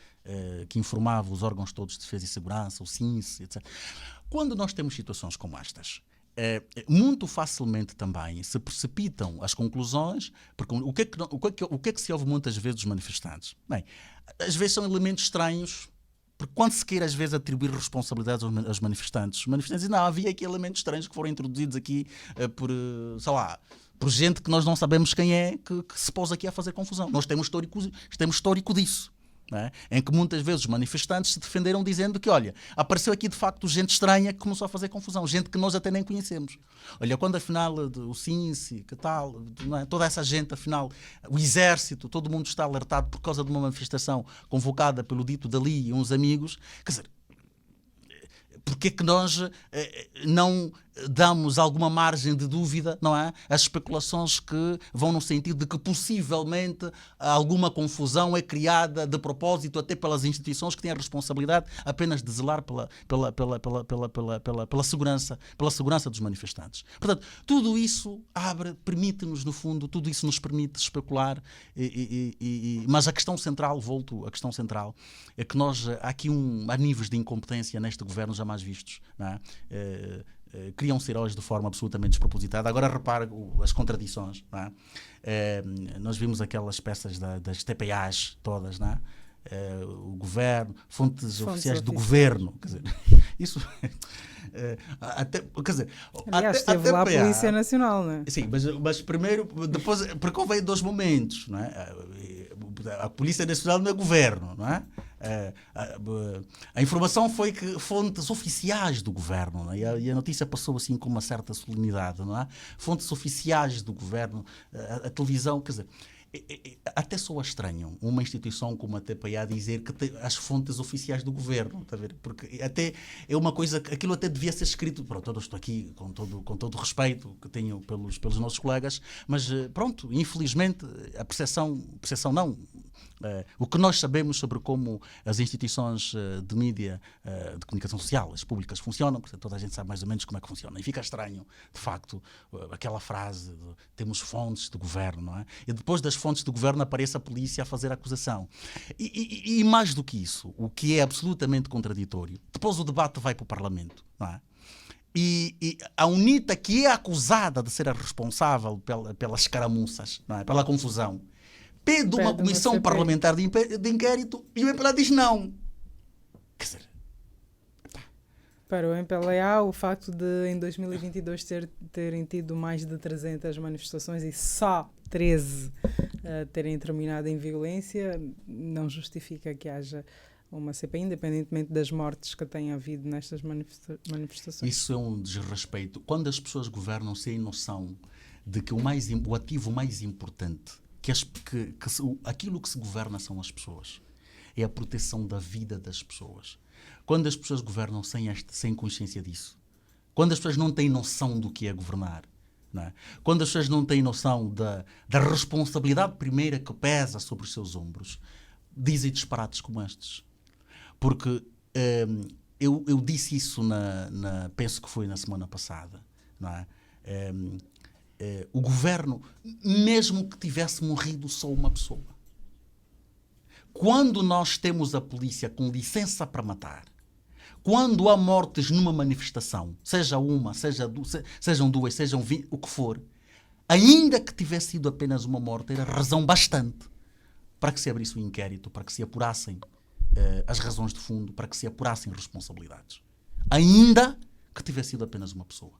que informava os órgãos todos de defesa e segurança, o SINS, etc. Quando nós temos situações como estas, muito facilmente também se precipitam as conclusões, porque o que é que se ouve muitas vezes dos manifestantes? Bem, às vezes são elementos estranhos, porque quando se quer às vezes atribuir responsabilidades aos manifestantes, os manifestantes dizem, não, havia aqui elementos estranhos que foram introduzidos aqui por, sei lá, por gente que nós não sabemos quem é, que se pôs aqui a fazer confusão. Nós temos histórico disso. É? Em que muitas vezes os manifestantes se defenderam dizendo que, olha, apareceu aqui de facto gente estranha que começou a fazer confusão, gente que nós até nem conhecemos. Olha, quando afinal o SINSI, que tal, não é? Toda essa gente, afinal, o exército, todo mundo está alertado por causa de uma manifestação convocada pelo dito Dali e uns amigos, quer dizer, porque é que nós não damos alguma margem de dúvida, não é? As especulações que vão no sentido de que possivelmente alguma confusão é criada de propósito até pelas instituições que têm a responsabilidade apenas de zelar pela segurança dos manifestantes. Portanto, tudo isso permite-nos, no fundo, tudo isso nos permite especular, mas a questão central, é que há aqui há níveis de incompetência neste governo jamais vistos, não é? Criam-se heróis de forma absolutamente despropositada. Agora repare as contradições, não é? Nós vimos aquelas peças das TPAs todas, não é? O governo, fontes oficiais do governo, quer dizer, isso quer dizer,
aliás, esteve lá a Polícia Nacional, não é?
Sim, mas primeiro, depois, porque houve dois momentos, não é? A Polícia Nacional não é governo, não é? A informação foi que fontes oficiais do governo, não é? E a notícia passou assim com uma certa solenidade, não é? Fontes oficiais do governo, a televisão, quer dizer, até soa estranho uma instituição como a TPA dizer que tem as fontes oficiais do governo, está a ver? Porque até é uma coisa que aquilo até devia ser escrito, pronto, eu estou aqui com todo o respeito que tenho pelos nossos colegas, mas pronto, infelizmente a percepção não. O que nós sabemos sobre como as instituições de mídia, de comunicação social, as públicas funcionam, portanto, toda a gente sabe mais ou menos como é que funciona. E fica estranho, de facto, aquela frase de temos fontes de governo, não é? E depois das fontes de governo aparece a polícia a fazer a acusação. E mais do que isso, o que é absolutamente contraditório, depois o debate vai para o Parlamento, não é? E a UNITA, que é acusada de ser a responsável pelas escaramuças, não é? Pela confusão, pede uma comissão parlamentar de inquérito e o MPLA diz não. Quer dizer,
Para o MPLA, o facto de em 2022 terem tido mais de 300 manifestações e só 13 terem terminado em violência não justifica que haja uma CPI, independentemente das mortes que tenha havido nestas manifestações.
Isso é um desrespeito. Quando as pessoas governam sem noção de que o ativo mais importante, aquilo que se governa são as pessoas, é a proteção da vida das pessoas. Quando as pessoas governam sem consciência disso, quando as pessoas não têm noção do que é governar, não é? Quando as pessoas não têm noção da responsabilidade primeira que pesa sobre os seus ombros, dizem disparates como estes. Porque eu disse isso, penso que foi na semana passada, não é? O governo, mesmo que tivesse morrido só uma pessoa, quando nós temos a polícia com licença para matar, quando há mortes numa manifestação, seja uma, sejam duas, sejam 20, o que for, ainda que tivesse sido apenas uma morte, era razão bastante para que se abrisse um inquérito, para que se apurassem as razões de fundo, para que se apurassem responsabilidades. Ainda que tivesse sido apenas uma pessoa.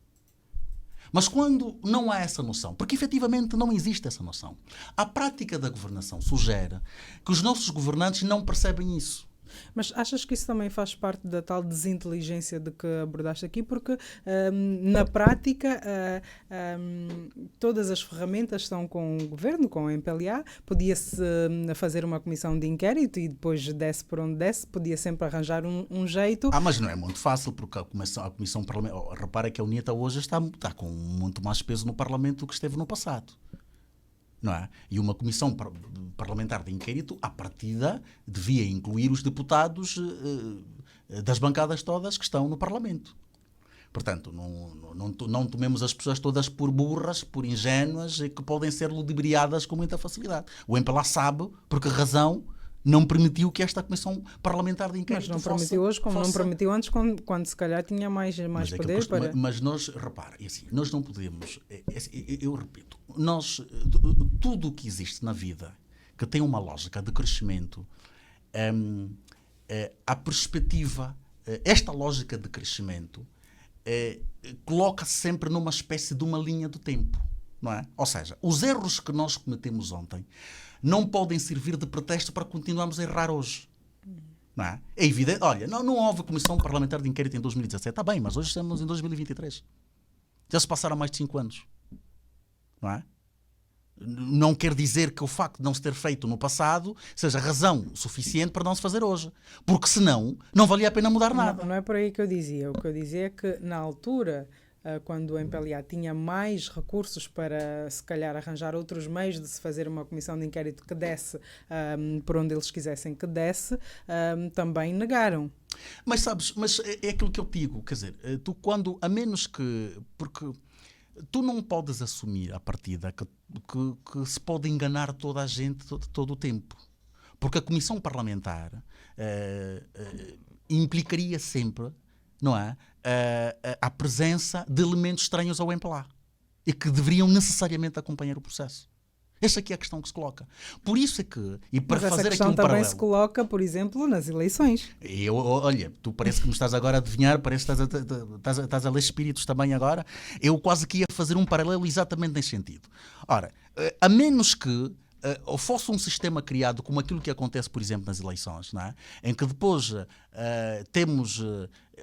Mas quando não há essa noção, porque efetivamente não existe essa noção, a prática da governação sugere que os nossos governantes não percebem isso.
Mas achas que isso também faz parte da tal desinteligência de que abordaste aqui? Porque na prática todas as ferramentas estão com o governo, com o MPLA. Podia-se fazer uma comissão de inquérito e depois desse por onde desse, podia sempre arranjar um jeito.
Mas não é muito fácil, porque a comissão parlamentar, repara que a UNITA hoje está com muito mais peso no Parlamento do que esteve no passado. Não é? E uma comissão parlamentar de inquérito, à partida, devia incluir os deputados das bancadas todas que estão no Parlamento. Portanto, não tomemos as pessoas todas por burras, por ingênuas, e que podem ser ludibriadas com muita facilidade. O MPLA sabe por que razão não permitiu que esta comissão parlamentar de inquérito
Mas não permitiu hoje, como não permitiu antes, quando se calhar tinha mais poder para...
Mas nós, repara, assim, nós não podemos... Eu repito, tudo o que existe na vida que tem uma lógica de crescimento, a perspectiva, esta lógica de crescimento coloca-se sempre numa espécie de uma linha do tempo, não é? Ou seja, os erros que nós cometemos ontem não podem servir de pretexto para continuarmos a errar hoje. Não é? É evidente. Olha, não houve comissão parlamentar de inquérito em 2017. Está bem, mas hoje estamos em 2023. Já se passaram mais de 5 anos. Não é? Não quer dizer que o facto de não se ter feito no passado seja razão suficiente para não se fazer hoje. Porque senão não valia a pena mudar nada.
Não é por aí que eu dizia. O que eu dizia é que na altura, quando o MPLA tinha mais recursos para, se calhar, arranjar outros meios de se fazer uma comissão de inquérito que desse por onde eles quisessem que desse, também negaram.
Mas sabes, é aquilo que eu digo, quer dizer, tu quando, a menos que... Porque tu não podes assumir a partida que se pode enganar toda a gente todo o tempo. Porque a comissão parlamentar implicaria sempre, não é, a presença de elementos estranhos ao MPLA e que deveriam necessariamente acompanhar o processo. Esta aqui é a questão que se coloca. Por isso é que... E para
mas
fazer
essa questão
aqui um
também
paralelo,
se coloca, por exemplo, nas eleições.
Olha, tu parece que me estás agora a adivinhar, parece que estás a ler espíritos também agora. Eu quase que ia fazer um paralelo exatamente nesse sentido. Ora, a menos que fosse um sistema criado como aquilo que acontece, por exemplo, nas eleições, não é? Em que depois temos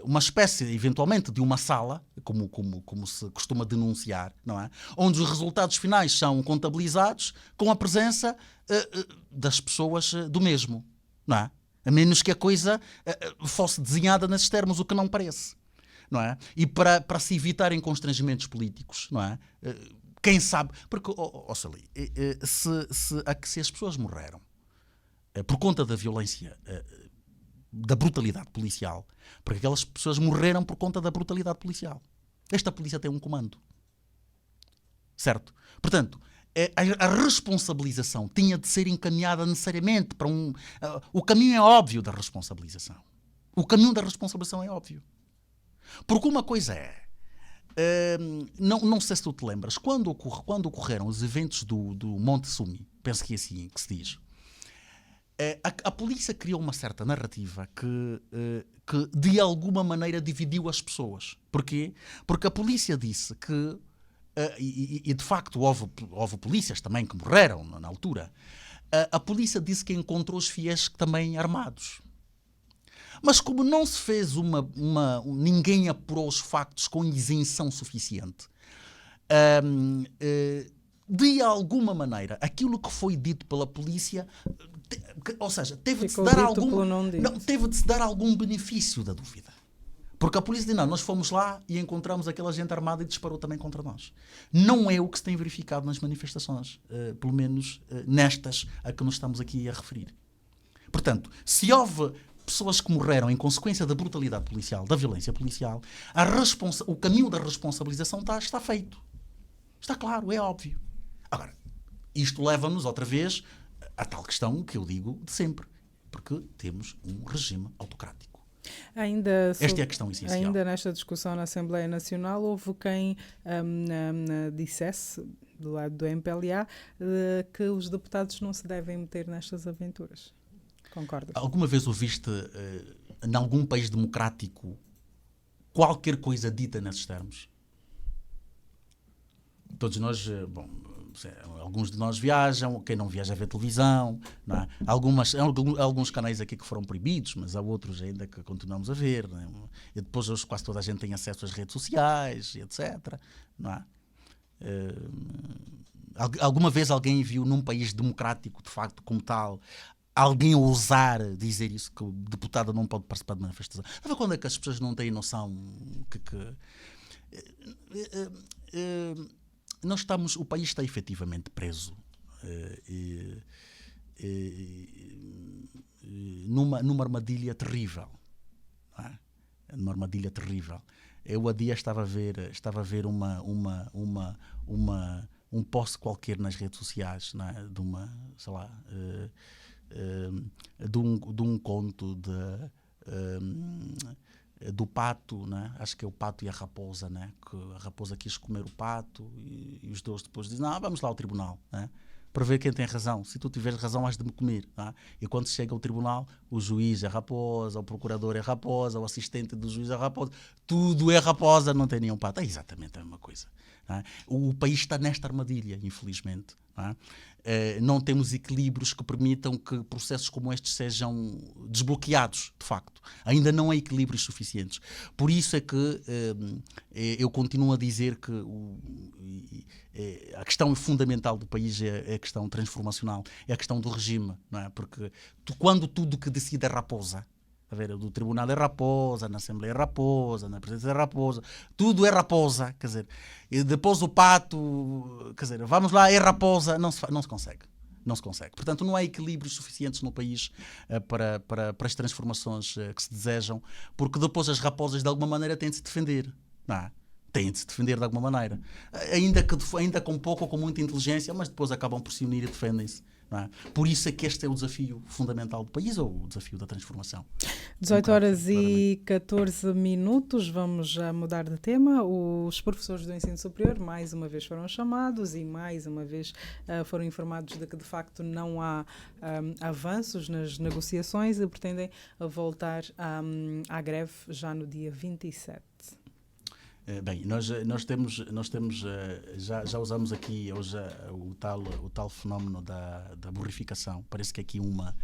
uma espécie, eventualmente, de uma sala, como se costuma denunciar, não é? Onde os resultados finais são contabilizados com a presença das pessoas do mesmo, não é? A menos que a coisa fosse desenhada nesses termos, o que não parece, não é? E para se evitarem constrangimentos políticos, não é? Quem sabe, porque, Sali, se as pessoas morreram por conta da violência, da brutalidade policial, porque aquelas pessoas morreram por conta da brutalidade policial. Esta polícia tem um comando. Certo? Portanto, a responsabilização tinha de ser encaminhada necessariamente para o caminho é óbvio da responsabilização. O caminho da responsabilização é óbvio. Porque uma coisa é, não sei se tu te lembras, quando ocorreram os eventos do Monte Sumi, penso que é assim que se diz, A polícia criou uma certa narrativa que de alguma maneira dividiu as pessoas. Porquê? Porque a polícia disse que, e de facto houve polícias também que morreram na altura, a polícia disse que encontrou os fiéis também armados. Mas como não se fez ninguém apurou os factos com isenção suficiente, de alguma maneira, aquilo que foi dito pela polícia, ou seja, teve de se dar algum benefício da dúvida. Porque a polícia diz, não, nós fomos lá e encontramos aquela gente armada e disparou também contra nós. Não é o que se tem verificado nas manifestações, pelo menos nestas a que nos estamos aqui a referir. Portanto, se houve pessoas que morreram em consequência da brutalidade policial, da violência policial, o caminho da responsabilização está feito. Está claro, é óbvio. Agora, isto leva-nos outra vez à tal questão que eu digo de sempre, porque temos um regime autocrático. Esta é a questão essencial.
Ainda nesta discussão na Assembleia Nacional houve quem dissesse, do lado do MPLA, que os deputados não se devem meter nestas aventuras. Concordas?
Alguma vez ouviste, em algum país democrático, qualquer coisa dita nesses termos? Todos nós, alguns de nós viajam, quem não viaja vê televisão, não é? Alguns canais aqui que foram proibidos, mas há outros ainda que continuamos a ver, não é? E depois hoje quase toda a gente tem acesso às redes sociais, etc. Não é? Alguma vez alguém viu num país democrático, de facto, como tal, alguém ousar dizer isso, que o deputado não pode participar de manifestação? A ver quando é que as pessoas não têm noção o país está efetivamente preso numa armadilha terrível. Não é? Numa armadilha terrível. Eu há dia estava a ver um post qualquer nas redes sociais, não é? De uma, sei lá, de um conto do pato, né? Acho que é o pato e a raposa, né? Que a raposa quis comer o pato e os dois depois dizem, vamos lá ao tribunal, né? Para ver quem tem razão. Se tu tiveres razão, has de me comer. Né? E quando chega ao tribunal, o juiz é raposa, o procurador é raposa, o assistente do juiz é raposa, tudo é raposa, não tem nenhum pato. É exatamente a mesma coisa. Né? O país está nesta armadilha, infelizmente. Não temos equilíbrios que permitam que processos como estes sejam desbloqueados, de facto. Ainda não há equilíbrios suficientes. Por isso é que eu continuo a dizer que a questão fundamental do país é a questão transformacional, é a questão do regime, não é? Porque quando tudo que decide é raposa, do tribunal é raposa, na Assembleia é raposa, na presidência é raposa, tudo é raposa, quer dizer, e depois o pato, quer dizer, vamos lá, é raposa, não se consegue. Não se consegue. Portanto, não há equilíbrios suficientes no país para as transformações que se desejam, porque depois as raposas de alguma maneira têm de se defender, não é? Têm de se defender de alguma maneira, ainda com pouco ou com muita inteligência, mas depois acabam por se unir e defendem-se. Não é? Por isso é que este é o desafio fundamental do país, ou o desafio da transformação.
18h14, vamos já mudar de tema. Os professores do ensino superior mais uma vez foram chamados e mais uma vez foram informados de que de facto não há avanços nas negociações e pretendem voltar à greve já no dia 27.
Bem, nós temos já usamos aqui hoje o tal fenómeno da borrificação. Parece que aqui uma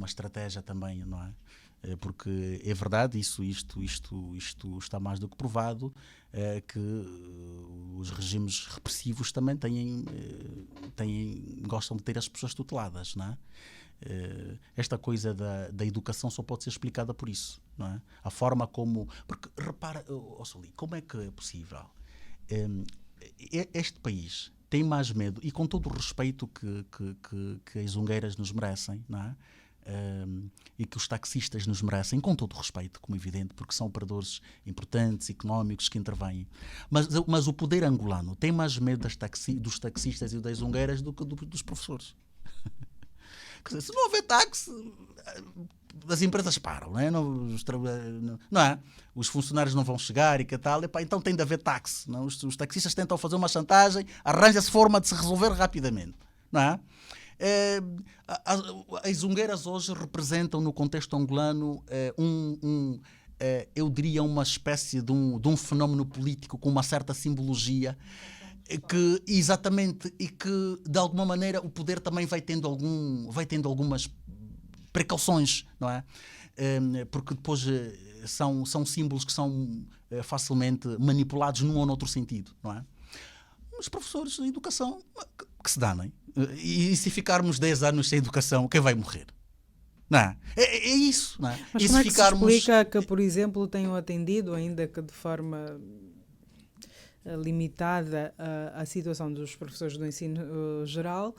estratégia também, não é? Porque é verdade, isto está mais do que provado, que os regimes repressivos também gostam de ter as pessoas tuteladas, não é? Esta coisa da educação só pode ser explicada por isso, não é? A forma como... Porque, repara, Soli, como é que é possível? Este país tem mais medo, e com todo o respeito que as zungueiras nos merecem, não é? E que os taxistas nos merecem, com todo o respeito, como é evidente, porque são operadores importantes, económicos, que intervêm. Mas o poder angolano tem mais medo dos taxistas e das zungueiras do que dos professores. Quer dizer, se não houver táxi, as empresas param, não é? Não é? Os funcionários não vão chegar e que tal, então tem de haver táxi. Não? Os taxistas tentam fazer uma chantagem, arranja-se forma de se resolver rapidamente, não é? As zungueiras hoje representam no contexto angolano eu diria uma espécie de um fenómeno político com uma certa simbologia que, exatamente, e que de alguma maneira o poder também vai tendo algumas precauções, não é? Porque depois são símbolos que são facilmente manipulados num ou noutro sentido, não é? Os professores de educação que se danem. E se ficarmos 10 anos sem educação, quem vai morrer? Não é? É isso, não é?
Mas
e
como
se
é que
ficarmos...
se explica que, por exemplo, tenham atendido, ainda que de forma limitada, a situação dos professores do ensino geral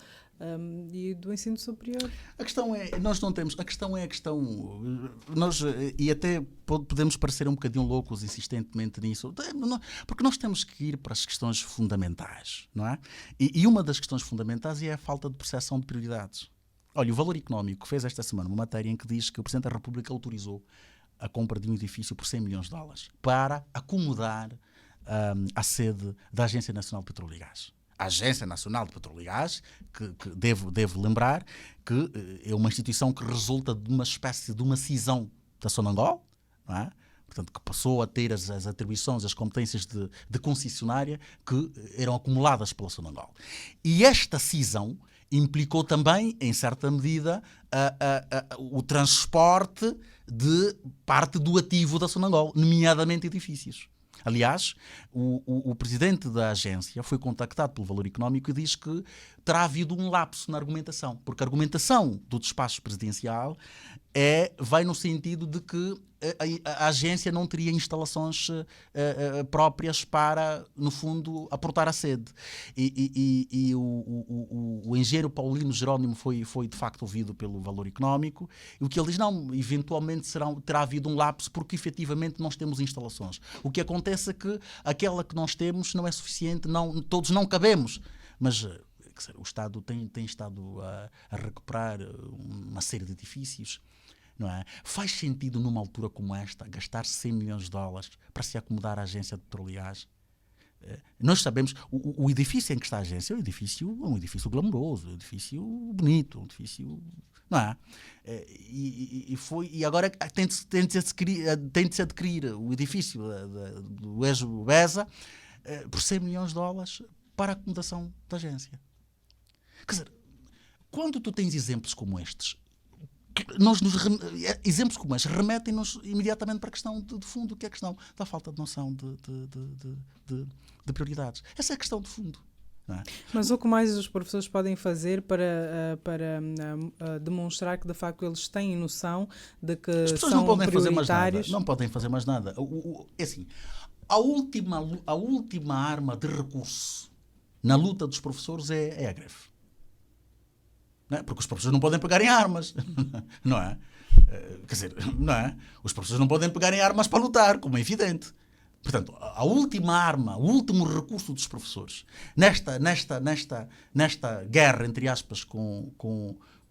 e do ensino superior?
A questão é, nós, e até podemos parecer um bocadinho loucos insistentemente nisso, porque nós temos que ir para as questões fundamentais, não é? E uma das questões fundamentais é a falta de percepção de prioridades. Olha, o Valor Económico fez esta semana uma matéria em que diz que o Presidente da República autorizou a compra de um edifício por $100 milhões para acomodar a sede da Agência Nacional de Petróleo e Gás. A Agência Nacional de Petróleo e Gás, que devo lembrar que é uma instituição que resulta de uma espécie de uma cisão da Sonangol, não é? Portanto, que passou a ter as atribuições, as competências de concessionária que eram acumuladas pela Sonangol. E esta cisão implicou também, em certa medida, o transporte de parte do ativo da Sonangol, nomeadamente edifícios. Aliás, o presidente da agência foi contactado pelo Valor Económico e diz que terá havido um lapso na argumentação, porque a argumentação do despacho presidencial vai no sentido de que a agência não teria instalações próprias para, no fundo, aportar a sede. E o engenheiro Paulino Jerónimo foi de facto ouvido pelo Valor Económico, e o que ele diz, não, eventualmente terá havido um lapso porque efetivamente nós temos instalações. O que acontece é que aquela que nós temos não é suficiente, todos não cabemos, mas o Estado tem estado a recuperar uma série de edifícios. Não é? Faz sentido, numa altura como esta, gastar $100 milhões para se acomodar à Agência de Petróleo e Gás? Nós sabemos, o edifício em que está a agência é um edifício glamouroso, um edifício bonito, um edifício... Não é? E agora tem-se adquirir o edifício do ex-BESA por $100 milhões para a acomodação da agência. Quer dizer, quando tu tens exemplos como estes, exemplos como estes remetem-nos imediatamente para a questão de fundo, que é a questão da falta de noção de prioridades. Essa é a questão de fundo. Não é?
Mas o que mais os professores podem fazer para demonstrar que de facto eles têm noção de que
as pessoas
são
não podem
prioritários?
Não podem fazer mais nada. É assim, a última arma de recurso na luta dos professores é a greve. Não é? Porque os professores não podem pegar em armas, não é? Quer dizer, não é? Os professores não podem pegar em armas para lutar, como é evidente. Portanto, a última arma, o último recurso dos professores nesta guerra, entre aspas, com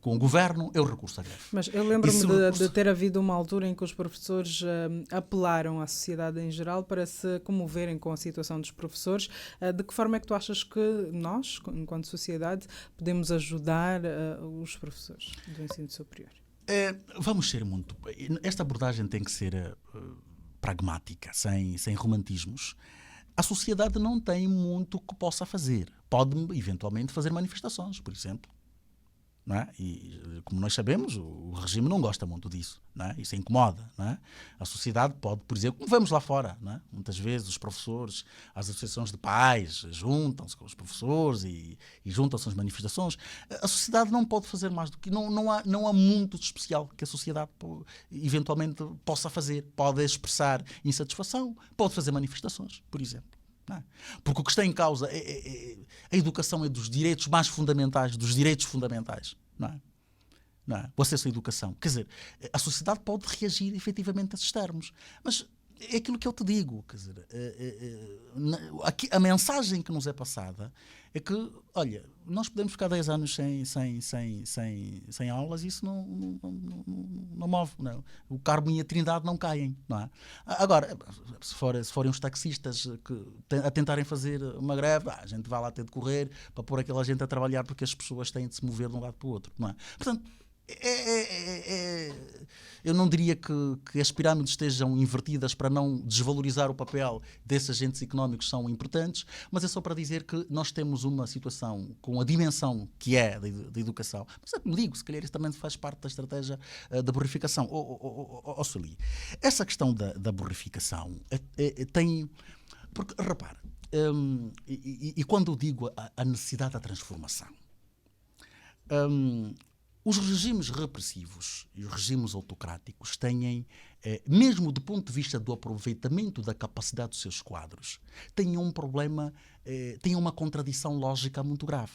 o governo, é o recurso à greve.
Mas eu lembro-me de ter havido uma altura em que os professores apelaram à sociedade em geral para se comoverem com a situação dos professores. De que forma é que tu achas que nós, enquanto sociedade, podemos ajudar os professores do ensino superior?
Vamos ser muito... Esta abordagem tem que ser pragmática, sem romantismos. A sociedade não tem muito que possa fazer. Pode, eventualmente, fazer manifestações, por exemplo. Não é? E, como nós sabemos, o regime não gosta muito disso, não é? Isso incomoda, não é? A sociedade pode, por exemplo, como vemos lá fora, não é? Muitas vezes os professores, as associações de pais juntam-se com os professores e juntam-se às manifestações. A sociedade não pode fazer mais do que... Não há muito de especial que a sociedade eventualmente possa fazer. Pode expressar insatisfação, pode fazer manifestações, por exemplo. Não é? Porque o que está em causa a educação é dos direitos mais fundamentais, dos direitos fundamentais. Não é? O acesso à educação. Quer dizer, a sociedade pode reagir efetivamente a esses termos. Mas é aquilo que eu te digo, quer dizer, aqui, a mensagem que nos é passada é que, olha, nós podemos ficar 10 anos sem aulas e isso não move. Não. O Carmo e a Trindade não caem. Não é? Agora, se forem os taxistas a tentarem fazer uma greve, a gente vai lá ter de correr para pôr aquela gente a trabalhar porque as pessoas têm de se mover de um lado para o outro. Não é? Portanto, eu não diria que as pirâmides estejam invertidas para não desvalorizar o papel desses agentes económicos que são importantes, mas é só para dizer que nós temos uma situação com a dimensão que é da educação. Mas é como digo, se calhar isso também faz parte da estratégia da borrificação. Sueli, essa questão da borrificação tem... Porque, repara, e quando eu digo a necessidade da transformação, os regimes repressivos e os regimes autocráticos têm, mesmo do ponto de vista do aproveitamento da capacidade dos seus quadros, têm um problema, têm uma contradição lógica muito grave.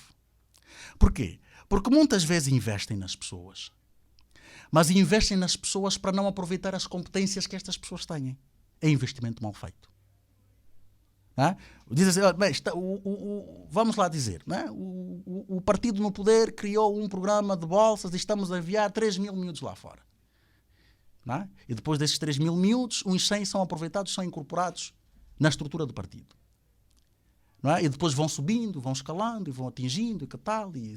Porquê? Porque muitas vezes investem nas pessoas, mas investem nas pessoas para não aproveitar as competências que estas pessoas têm. É investimento mal feito. Diz assim, vamos lá dizer, o partido no poder criou um programa de bolsas e estamos a enviar 3 mil miúdos lá fora. E depois desses 3 mil miúdos, uns 100 são aproveitados, são incorporados na estrutura do partido. E depois vão subindo, vão escalando e vão atingindo e que tal, e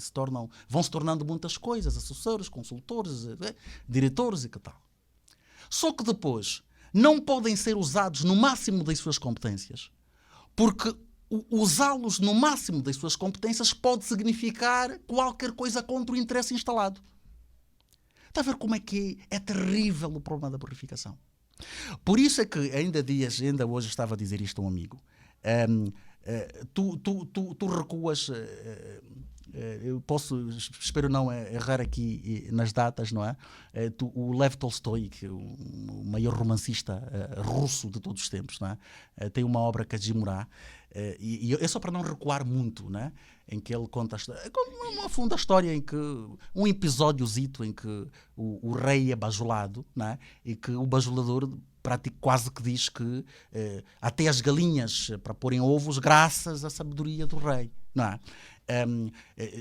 vão se tornando muitas coisas, assessores, consultores, diretores e que tal. Só que depois não podem ser usados no máximo das suas competências, porque usá-los no máximo das suas competências pode significar qualquer coisa contra o interesse instalado. Está a ver como é que é terrível o problema da borrificação? Por isso é que ainda hoje estava a dizer isto a um amigo. Tu recuas... eu espero não errar aqui nas datas, não é? O Lev Tolstói, que é o maior romancista russo de todos os tempos, não é? Tem uma obra, Kadzimurá, e é só para não recuar muito, não é? Em que ele conta uma funda história em que um episódiozito em que o rei é bajulado, não é? E que o bajulador quase que diz que até as galinhas para porem ovos graças à sabedoria do rei, não é?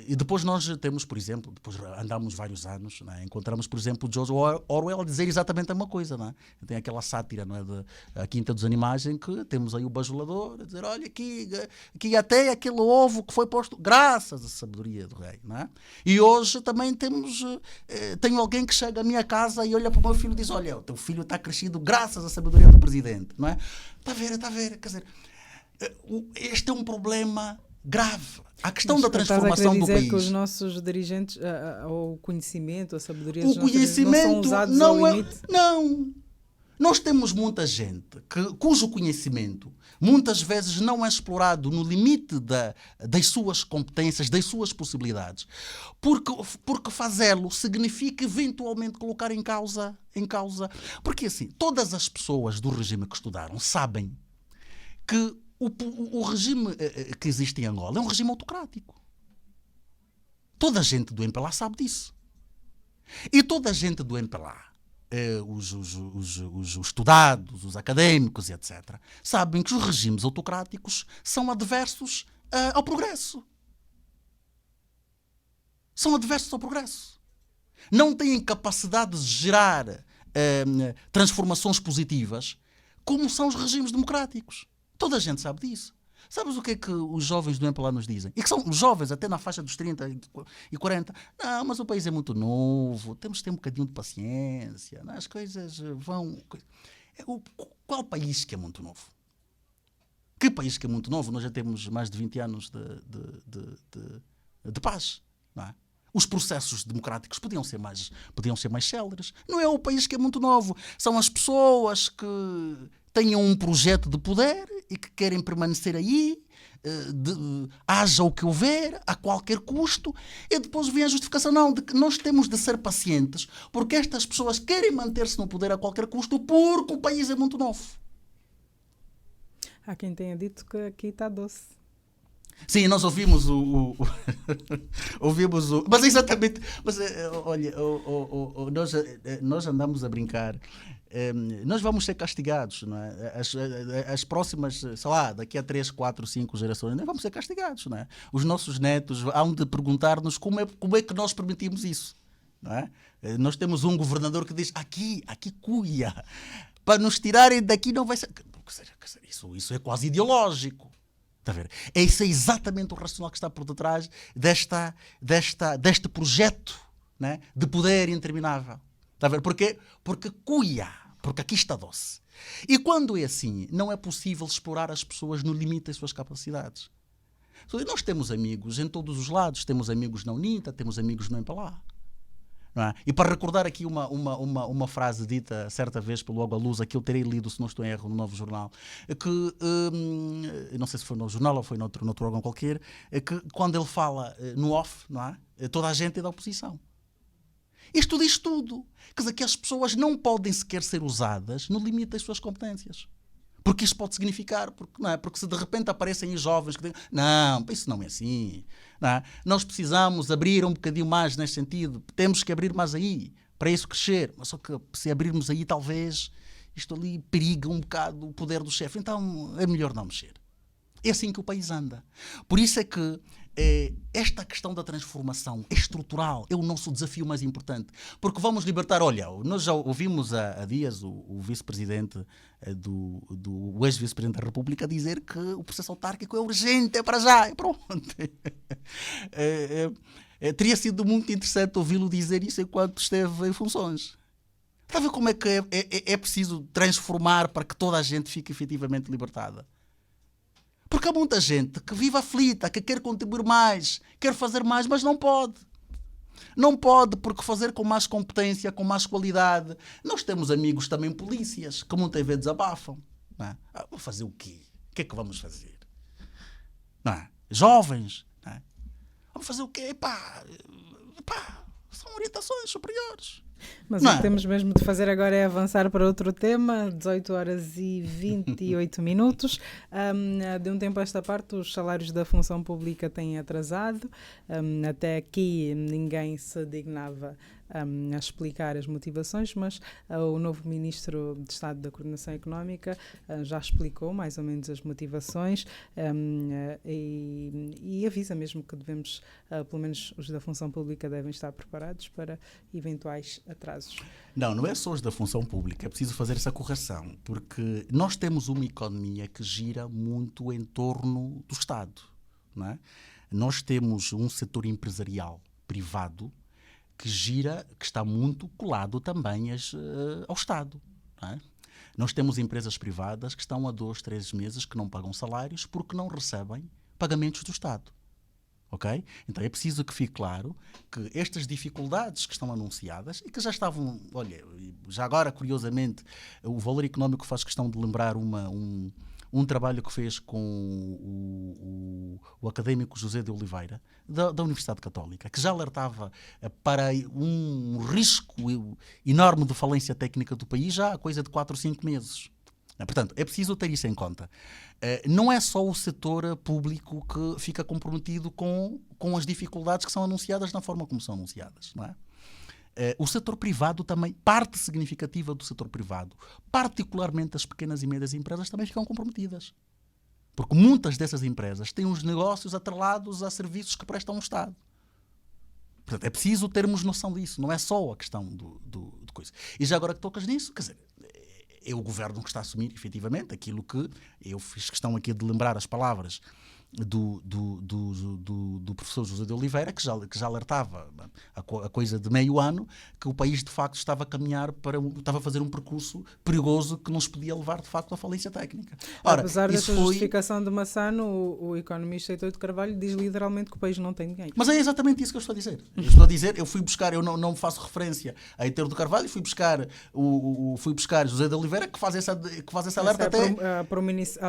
E depois nós temos, por exemplo, depois andamos vários anos, não é? Encontramos, por exemplo, o George Orwell a dizer exatamente a mesma coisa, não é? Tem aquela sátira, não é, a Quinta dos Animais, em que temos aí o bajulador a dizer, olha aqui até aquele ovo que foi posto graças à sabedoria do rei, não é? E hoje também tenho alguém que chega à minha casa e olha para o meu filho e diz, olha, o teu filho está crescido graças à sabedoria do presidente, não é? Está a ver, quer dizer, este é um problema grave. A questão da transformação do país.
Que os nossos dirigentes, o conhecimento, a sabedoria dos nossos não são usados ao limite?
Não. Nós temos muita gente cujo conhecimento muitas vezes não é explorado no limite das suas competências, das suas possibilidades. Porque fazê-lo significa eventualmente colocar em causa. Porque assim, todas as pessoas do regime que estudaram sabem que o regime que existe em Angola é um regime autocrático. Toda a gente do MPLA sabe disso. E toda a gente do MPLA, os estudados, os académicos, etc., sabem que os regimes autocráticos são adversos ao progresso. São adversos ao progresso. Não têm capacidade de gerar transformações positivas como são os regimes democráticos. Toda a gente sabe disso. Sabes o que é que os jovens do MPLA nos dizem? E que são jovens até na faixa dos 30 e 40. Não, mas o país é muito novo, temos de ter um bocadinho de paciência, não? As coisas vão... Qual país que é muito novo? Que país que é muito novo? Nós já temos mais de 20 anos de paz, não é? Os processos democráticos podiam ser mais céleres. Não é o país que é muito novo. São as pessoas que tenham um projeto de poder e que querem permanecer aí, haja o que houver, a qualquer custo, e depois vem a justificação, não, de que nós temos de ser pacientes, porque estas pessoas querem manter-se no poder a qualquer custo, porque o país é muito novo.
Há quem tenha dito que aqui está doce.
Sim, nós ouvimos ouvimos o. Mas exatamente. Mas olha, nós andamos a brincar. Nós vamos ser castigados, não é? As próximas, sei lá, daqui a 3, 4, 5 gerações, nós vamos ser castigados, não é? Os nossos netos hão de perguntar-nos como é que nós permitimos isso, não é? Nós temos um governador que diz aqui cuia, para nos tirarem daqui não vai ser. Isso é quase ideológico. Está a ver? Esse é exatamente o racional que está por detrás deste projeto, né, de poder interminável. Está a ver? Porque cuia, porque aqui está doce. E quando é assim, não é possível explorar as pessoas no limite das suas capacidades. Nós temos amigos em todos os lados, temos amigos na UNITA, temos amigos no MPLA. Não é? E para recordar aqui uma frase dita certa vez pelo Hugo Alusa, que eu terei lido, se não estou em erro, no Novo Jornal, que, não sei se foi no Jornal ou foi noutro órgão qualquer, que quando ele fala no off, não é? Toda a gente é da oposição. Isto diz tudo. Quer dizer, que as pessoas não podem sequer ser usadas no limite das suas competências. Porque isto pode significar, porque se de repente aparecem jovens que dizem, não, isso não é assim. Não é? Nós precisamos abrir um bocadinho mais neste sentido. Temos que abrir mais aí, para isso crescer. Mas só que se abrirmos aí, talvez, isto ali periga um bocado o poder do chefe. Então é melhor não mexer. É assim que o país anda. Por isso é que esta questão da transformação estrutural é o nosso desafio mais importante. Porque vamos libertar, olha, nós já ouvimos há dias o vice-presidente o ex-vice-presidente da República dizer que o processo autárquico é urgente, é para já, é pronto. Teria sido muito interessante ouvi-lo dizer isso enquanto esteve em funções. Está a ver como é que é preciso transformar para que toda a gente fique efetivamente libertada? Porque há muita gente que vive aflita, que quer contribuir mais, quer fazer mais, mas não pode. Não pode, porque fazer com mais competência, com mais qualidade. Nós temos amigos também polícias, que muitas vezes desabafam. Não é? Vou fazer o quê? O que é que vamos fazer? Não é? Jovens. Não é? Vamos fazer o quê? São orientações superiores.
Mas o que temos mesmo de fazer agora é avançar para outro tema, 18 horas e 28 minutos. De um tempo a esta parte, os salários da função pública têm atrasado. Até aqui ninguém se dignava a explicar as motivações, mas o novo Ministro de Estado da Coordenação Económica já explicou mais ou menos as motivações e avisa mesmo que devemos, pelo menos os da função pública devem estar preparados para eventuais atrasos.
Não é só os da função pública, é preciso fazer essa correção, porque nós temos uma economia que gira muito em torno do Estado, não é? Nós temos um setor empresarial privado que gira, que está muito colado também ao Estado. Não é? Nós temos empresas privadas que estão há 2, 3 meses que não pagam salários porque não recebem pagamentos do Estado. Okay? Então é preciso que fique claro que estas dificuldades que estão anunciadas e que já estavam, olha, já agora curiosamente o Valor Económico faz questão de lembrar um trabalho que fez com o académico José de Oliveira, da Universidade Católica, que já alertava para um risco enorme de falência técnica do país já há coisa de 4 ou 5 meses. Portanto, é preciso ter isso em conta. Não é só o setor público que fica comprometido com as dificuldades que são anunciadas na forma como são anunciadas, não é? O setor privado também, parte significativa do setor privado, particularmente as pequenas e médias empresas, também ficam comprometidas. Porque muitas dessas empresas têm uns negócios atrelados a serviços que prestam ao Estado. Portanto, é preciso termos noção disso, não é só a questão de coisa. E já agora que tocas nisso, quer dizer, é o governo que está a assumir, efetivamente, aquilo que eu fiz questão aqui de lembrar as palavras do professor José de Oliveira, que já alertava a coisa de meio ano que o país de facto estava a caminhar estava a fazer um percurso perigoso que nos podia levar de facto à falência técnica. Ora,
apesar dessa justificação de Massano, o economista Heitor de Carvalho diz literalmente que o país não tem dinheiro.
Mas é exatamente isso que eu estou a dizer. Eu fui buscar, eu não faço referência a Heitor de Carvalho, fui buscar José de Oliveira que faz esse alerta até
a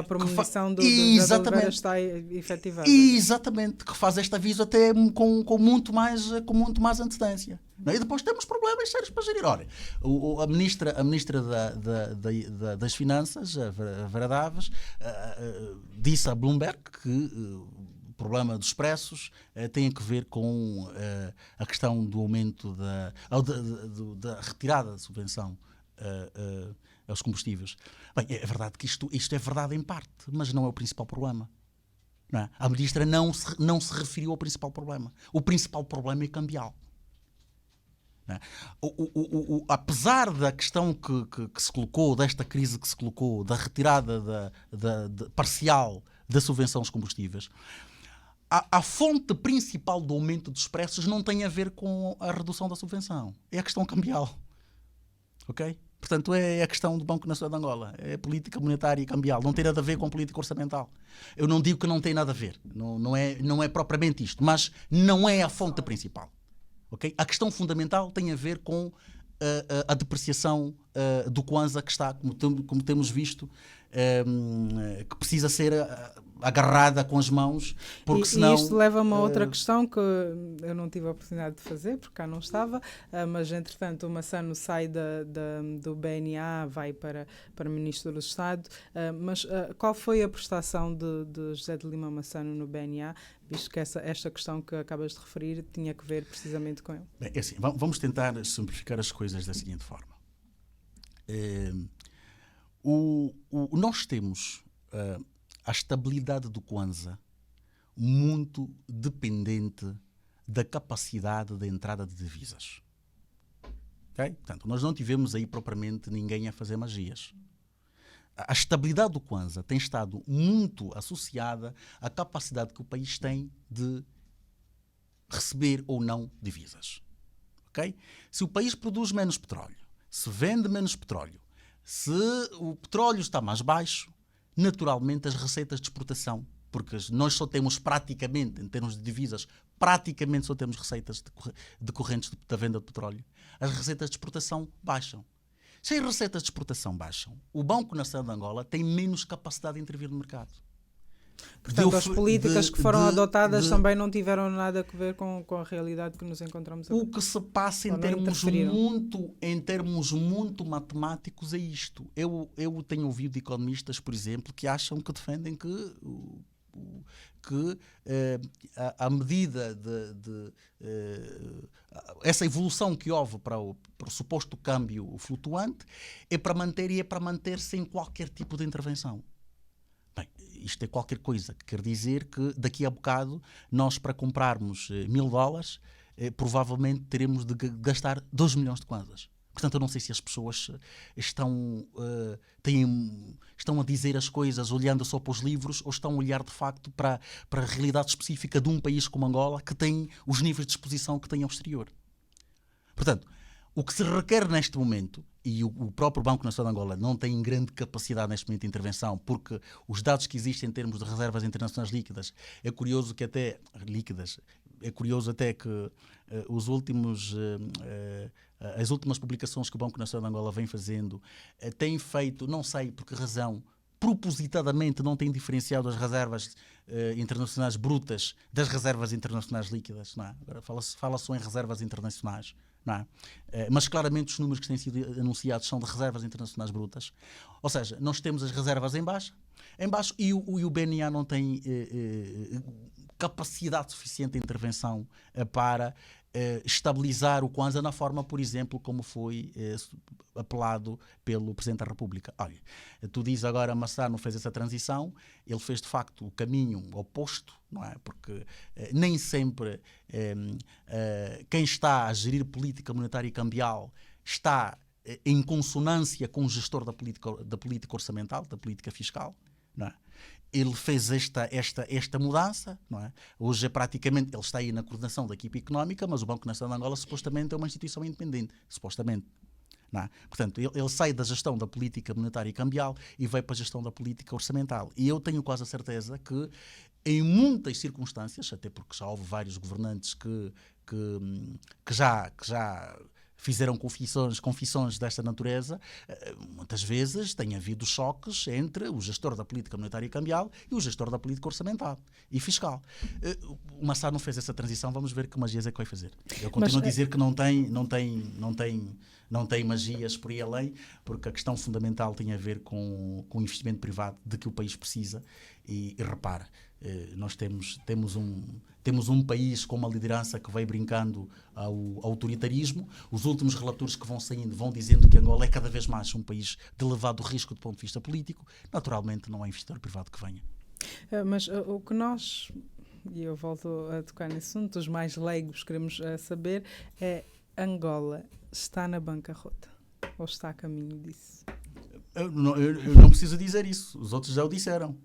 premonição do José de Oliveira está efetivada.
Exatamente, que faz este aviso até com muito mais antecedência. E depois temos problemas sérios para gerir. Olha, a ministra das Finanças, a Vera Daves, disse a Bloomberg que problema dos preços tem a ver com a questão do aumento da retirada da subvenção aos combustíveis. Bem, é verdade que isto é verdade em parte, mas não é o principal problema. Não é? A ministra não se referiu ao principal problema. O principal problema é cambial. Não é? Apesar da questão que se colocou, desta crise que se colocou, da retirada parcial da subvenção aos combustíveis, a fonte principal do aumento dos preços não tem a ver com a redução da subvenção. É a questão cambial. Ok? Portanto, é a questão do Banco Nacional de Angola. É a política monetária e cambial. Não tem nada a ver com a política orçamental. Eu não digo que não tem nada a ver. Não é propriamente isto. Mas não é a fonte principal. Okay? A questão fundamental tem a ver com a depreciação do Kwanza, que está, como temos visto, que precisa ser agarrada com as mãos, porque senão...
E isto leva-me a outra questão que eu não tive a oportunidade de fazer, porque cá não estava, mas entretanto o Massano sai do BNA, vai para o Ministro do Estado, mas qual foi a prestação de José de Lima Massano no BNA, visto que esta questão que acabas de referir tinha que ver precisamente com ele?
Bem, é assim, vamos tentar simplificar as coisas da seguinte forma. Nós temos a estabilidade do Kwanza muito dependente da capacidade de entrada de divisas. Okay? Portanto, nós não tivemos aí propriamente ninguém a fazer magias. A estabilidade do Kwanza tem estado muito associada à capacidade que o país tem de receber ou não divisas. Okay? Se o país produz menos petróleo, se vende menos petróleo, se o petróleo está mais baixo, naturalmente as receitas de exportação, porque nós só temos praticamente, em termos de divisas, praticamente só temos receitas decorrentes da venda de petróleo, as receitas de exportação baixam. Se as receitas de exportação baixam, o Banco Nacional de Angola tem menos capacidade de intervir no mercado.
Portanto, as políticas que foram adotadas também não tiveram nada a ver com a realidade que nos encontramos agora.
O que se passa em termos muito matemáticos é isto. Eu tenho ouvido economistas, por exemplo, que acham, que defendem que a medida essa evolução que houve para o suposto câmbio flutuante é para manter sem qualquer tipo de intervenção. Bem, isto é qualquer coisa que quer dizer que daqui a bocado nós, para comprarmos $1000, provavelmente teremos de gastar 2 milhões de kwanzas. Portanto, eu não sei se as pessoas estão a dizer as coisas olhando só para os livros ou estão a olhar de facto para a realidade específica de um país como Angola, que tem os níveis de exposição que tem ao exterior. Portanto, o que se requer neste momento, e o próprio Banco Nacional de Angola não tem grande capacidade neste momento de intervenção, porque os dados que existem em termos de reservas internacionais líquidas, é curioso até que as últimas publicações que o Banco Nacional de Angola vem fazendo têm feito, não sei por que razão, propositadamente não têm diferenciado as reservas internacionais brutas das reservas internacionais líquidas. Não é? Agora fala só em reservas internacionais. Não é? Mas claramente os números que têm sido anunciados são de reservas internacionais brutas. Ou seja, nós temos as reservas em baixo e o BNA não tem capacidade suficiente de intervenção para estabilizar o Kwanza na forma, por exemplo, como foi apelado pelo Presidente da República. Olha, tu dizes agora, Massano fez essa transição, ele fez de facto o caminho oposto, não é? Porque nem sempre quem está a gerir política monetária e cambial está em consonância com o gestor da política orçamental, da política fiscal, não é? Ele fez esta mudança, não é? Hoje praticamente ele está aí na coordenação da equipe económica, mas o Banco Nacional de Angola supostamente é uma instituição independente, supostamente. Não é? Portanto, ele sai da gestão da política monetária e cambial e vai para a gestão da política orçamental. E eu tenho quase a certeza que em muitas circunstâncias, até porque já houve vários governantes que já fizeram confissões desta natureza, muitas vezes tem havido choques entre o gestor da política monetária e cambial e o gestor da política orçamental e fiscal. O Massano fez essa transição, vamos ver que magias é que vai fazer. Eu continuo a dizer que não tem não tem magias por aí além, porque a questão fundamental tem a ver com o investimento privado de que o país precisa. E repare, nós temos um país com uma liderança que vai brincando ao autoritarismo. Os últimos relatores que vão saindo vão dizendo que Angola é cada vez mais um país de elevado risco do ponto de vista político. Naturalmente não há investidor privado que venha.
Mas o que nós, e eu volto a tocar nesse assunto, os mais leigos queremos saber é: Angola está na bancarrota ou está a caminho disso?
Eu não preciso dizer isso, os outros já o disseram.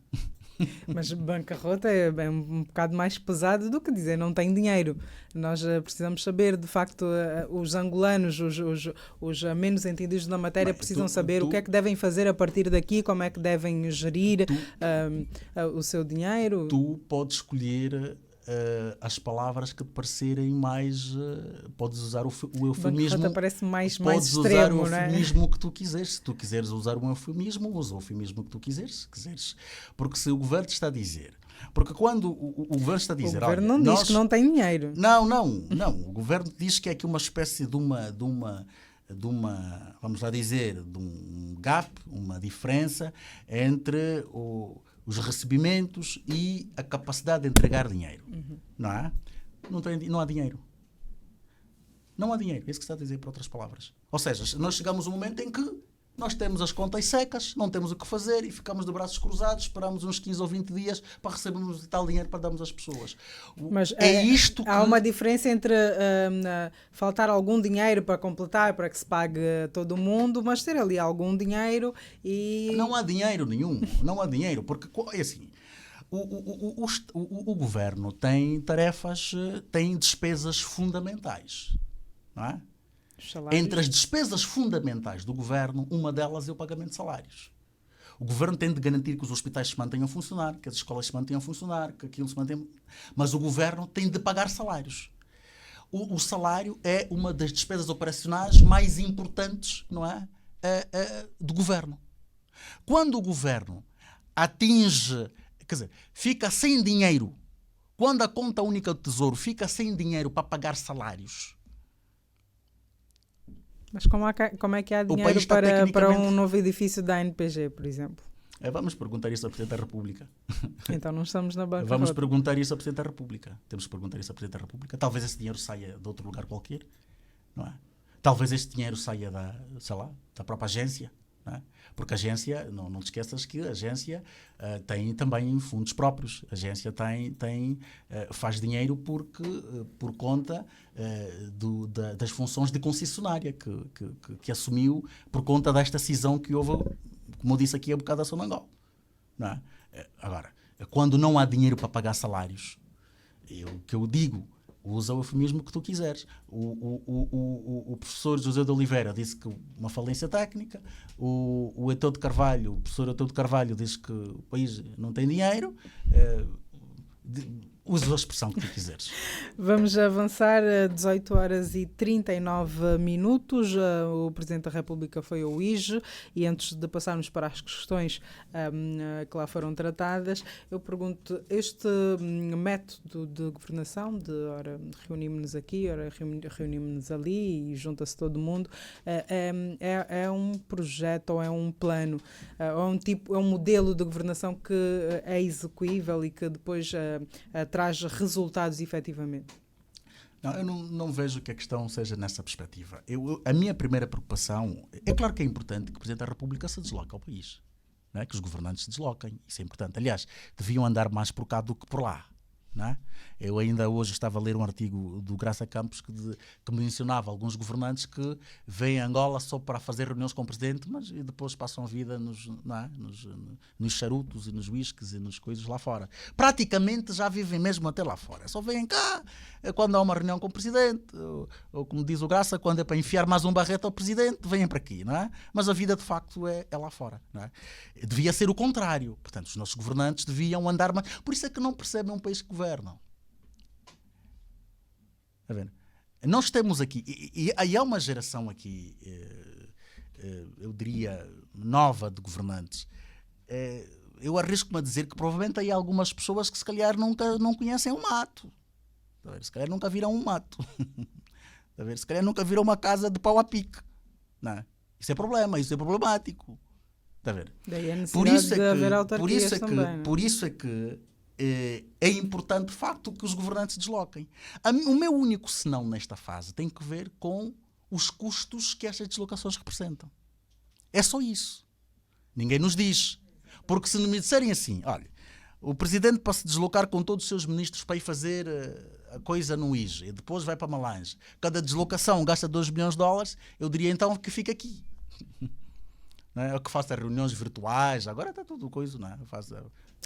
Mas bancarrota é um bocado mais pesado do que dizer não tem dinheiro. Nós precisamos saber, de facto, os angolanos, os menos entendidos na matéria, precisam saber o que é que devem fazer a partir daqui, como é que devem gerir o seu dinheiro.
Tu podes escolher as palavras que te parecerem mais... podes usar o eufemismo...
Bancarrota parece mais
podes
extremo,
usar o eufemismo que tu quiseres. Se tu quiseres usar um eufemismo, usa o eufemismo que tu quiseres. Porque se o governo te está a dizer... Porque quando o governo está a dizer...
O governo não diz que não tem dinheiro.
Não. O governo diz que é aqui uma espécie de uma vamos lá dizer, de um gap, uma diferença entre os recebimentos e a capacidade de entregar dinheiro. Não há? Não há dinheiro. Não há dinheiro. É isso que está a dizer, por outras palavras. Ou seja, nós chegamos a um momento em que nós temos as contas secas, não temos o que fazer e ficamos de braços cruzados, esperamos uns 15 ou 20 dias para recebermos tal dinheiro para darmos às pessoas.
Mas
isto
há uma diferença entre faltar algum dinheiro para completar, para que se pague todo mundo, mas ter ali algum dinheiro e...
Não há dinheiro nenhum. Não há dinheiro, porque é assim... O governo tem tarefas, tem despesas fundamentais, não é? Entre as despesas fundamentais do governo, uma delas é o pagamento de salários. O governo tem de garantir que os hospitais se mantenham a funcionar, que as escolas se mantenham a funcionar, que aquilo se mantenha... Mas o governo tem de pagar salários. O salário é uma das despesas operacionais mais importantes, não é? Do governo. Quando o governo atinge... Quer dizer, fica sem dinheiro. Quando a conta única do Tesouro fica sem dinheiro para pagar salários...
Mas como é que há dinheiro para um novo edifício da ANPG, por exemplo?
Vamos perguntar isso ao Presidente da República.
Então não estamos na banca.
Vamos perguntar isso ao Presidente da República. Temos que perguntar isso ao Presidente da República. Talvez esse dinheiro saia de outro lugar qualquer, não é? Talvez este dinheiro saia da própria agência, não é? Porque a agência, não te esqueças que a agência tem também fundos próprios. A agência faz dinheiro por conta das funções de concessionária que assumiu por conta desta cisão que houve, como eu disse aqui há bocado, da Sonangol. Não é? Agora, quando não há dinheiro para pagar salários, o que eu digo, usa o eufemismo que tu quiseres. O professor José de Oliveira disse que uma falência técnica, o professor Eteu de Carvalho disse que o país não tem dinheiro. Usa a expressão que tu quiseres.
Vamos avançar a 18h39. O Presidente da República foi ao IJE e antes de passarmos para as questões que lá foram tratadas, eu pergunto, este método de governação, de ora reunimos-nos aqui, ora reunimos-nos ali e junta-se todo mundo, é um projeto ou é um plano, é um modelo de governação que é execuível e que depois traz resultados efetivamente?
Não, eu não vejo que a questão seja nessa perspectiva. A minha primeira preocupação... É claro que é importante que o Presidente da República se desloque ao país. Não é? Que os governantes se desloquem. Isso é importante. Aliás, deviam andar mais por cá do que por lá. Não é? Eu ainda hoje estava a ler um artigo do Graça Campos que mencionava alguns governantes que vêm a Angola só para fazer reuniões com o Presidente, mas depois passam a vida nos charutos e nos whiskies e nas coisas lá fora. Praticamente já vivem mesmo até lá fora. Só vêm cá quando há uma reunião com o Presidente, ou como diz o Graça, quando é para enfiar mais um barreto ao Presidente, vêm para aqui. Não é? Mas a vida de facto é lá fora. Não é? Devia ser o contrário. Portanto, os nossos governantes deviam andar mais... Por isso é que não percebem um país que governam. Está vendo? Nós temos aqui, e há uma geração aqui, eu diria, nova de governantes. Eu arrisco-me a dizer que provavelmente há algumas pessoas que se calhar não conhecem um mato. Se calhar nunca viram um mato. Se calhar nunca viram uma casa de pau a pique. Não é? Isso é problema, isso é problemático. Está a ver?
Daí a necessidade de haver autarquias também.
Por isso é que é importante, de facto, que os governantes se desloquem. O meu único senão nesta fase tem que ver com os custos que estas deslocações representam. É só isso. Ninguém nos diz. Porque se não me disserem assim, olha, o presidente para se deslocar com todos os seus ministros para ir fazer a coisa no IJE e depois vai para Malange, cada deslocação gasta 2 milhões de dólares, eu diria então que fica aqui. Não é? Ou que faça reuniões virtuais, agora está tudo coisa, não é?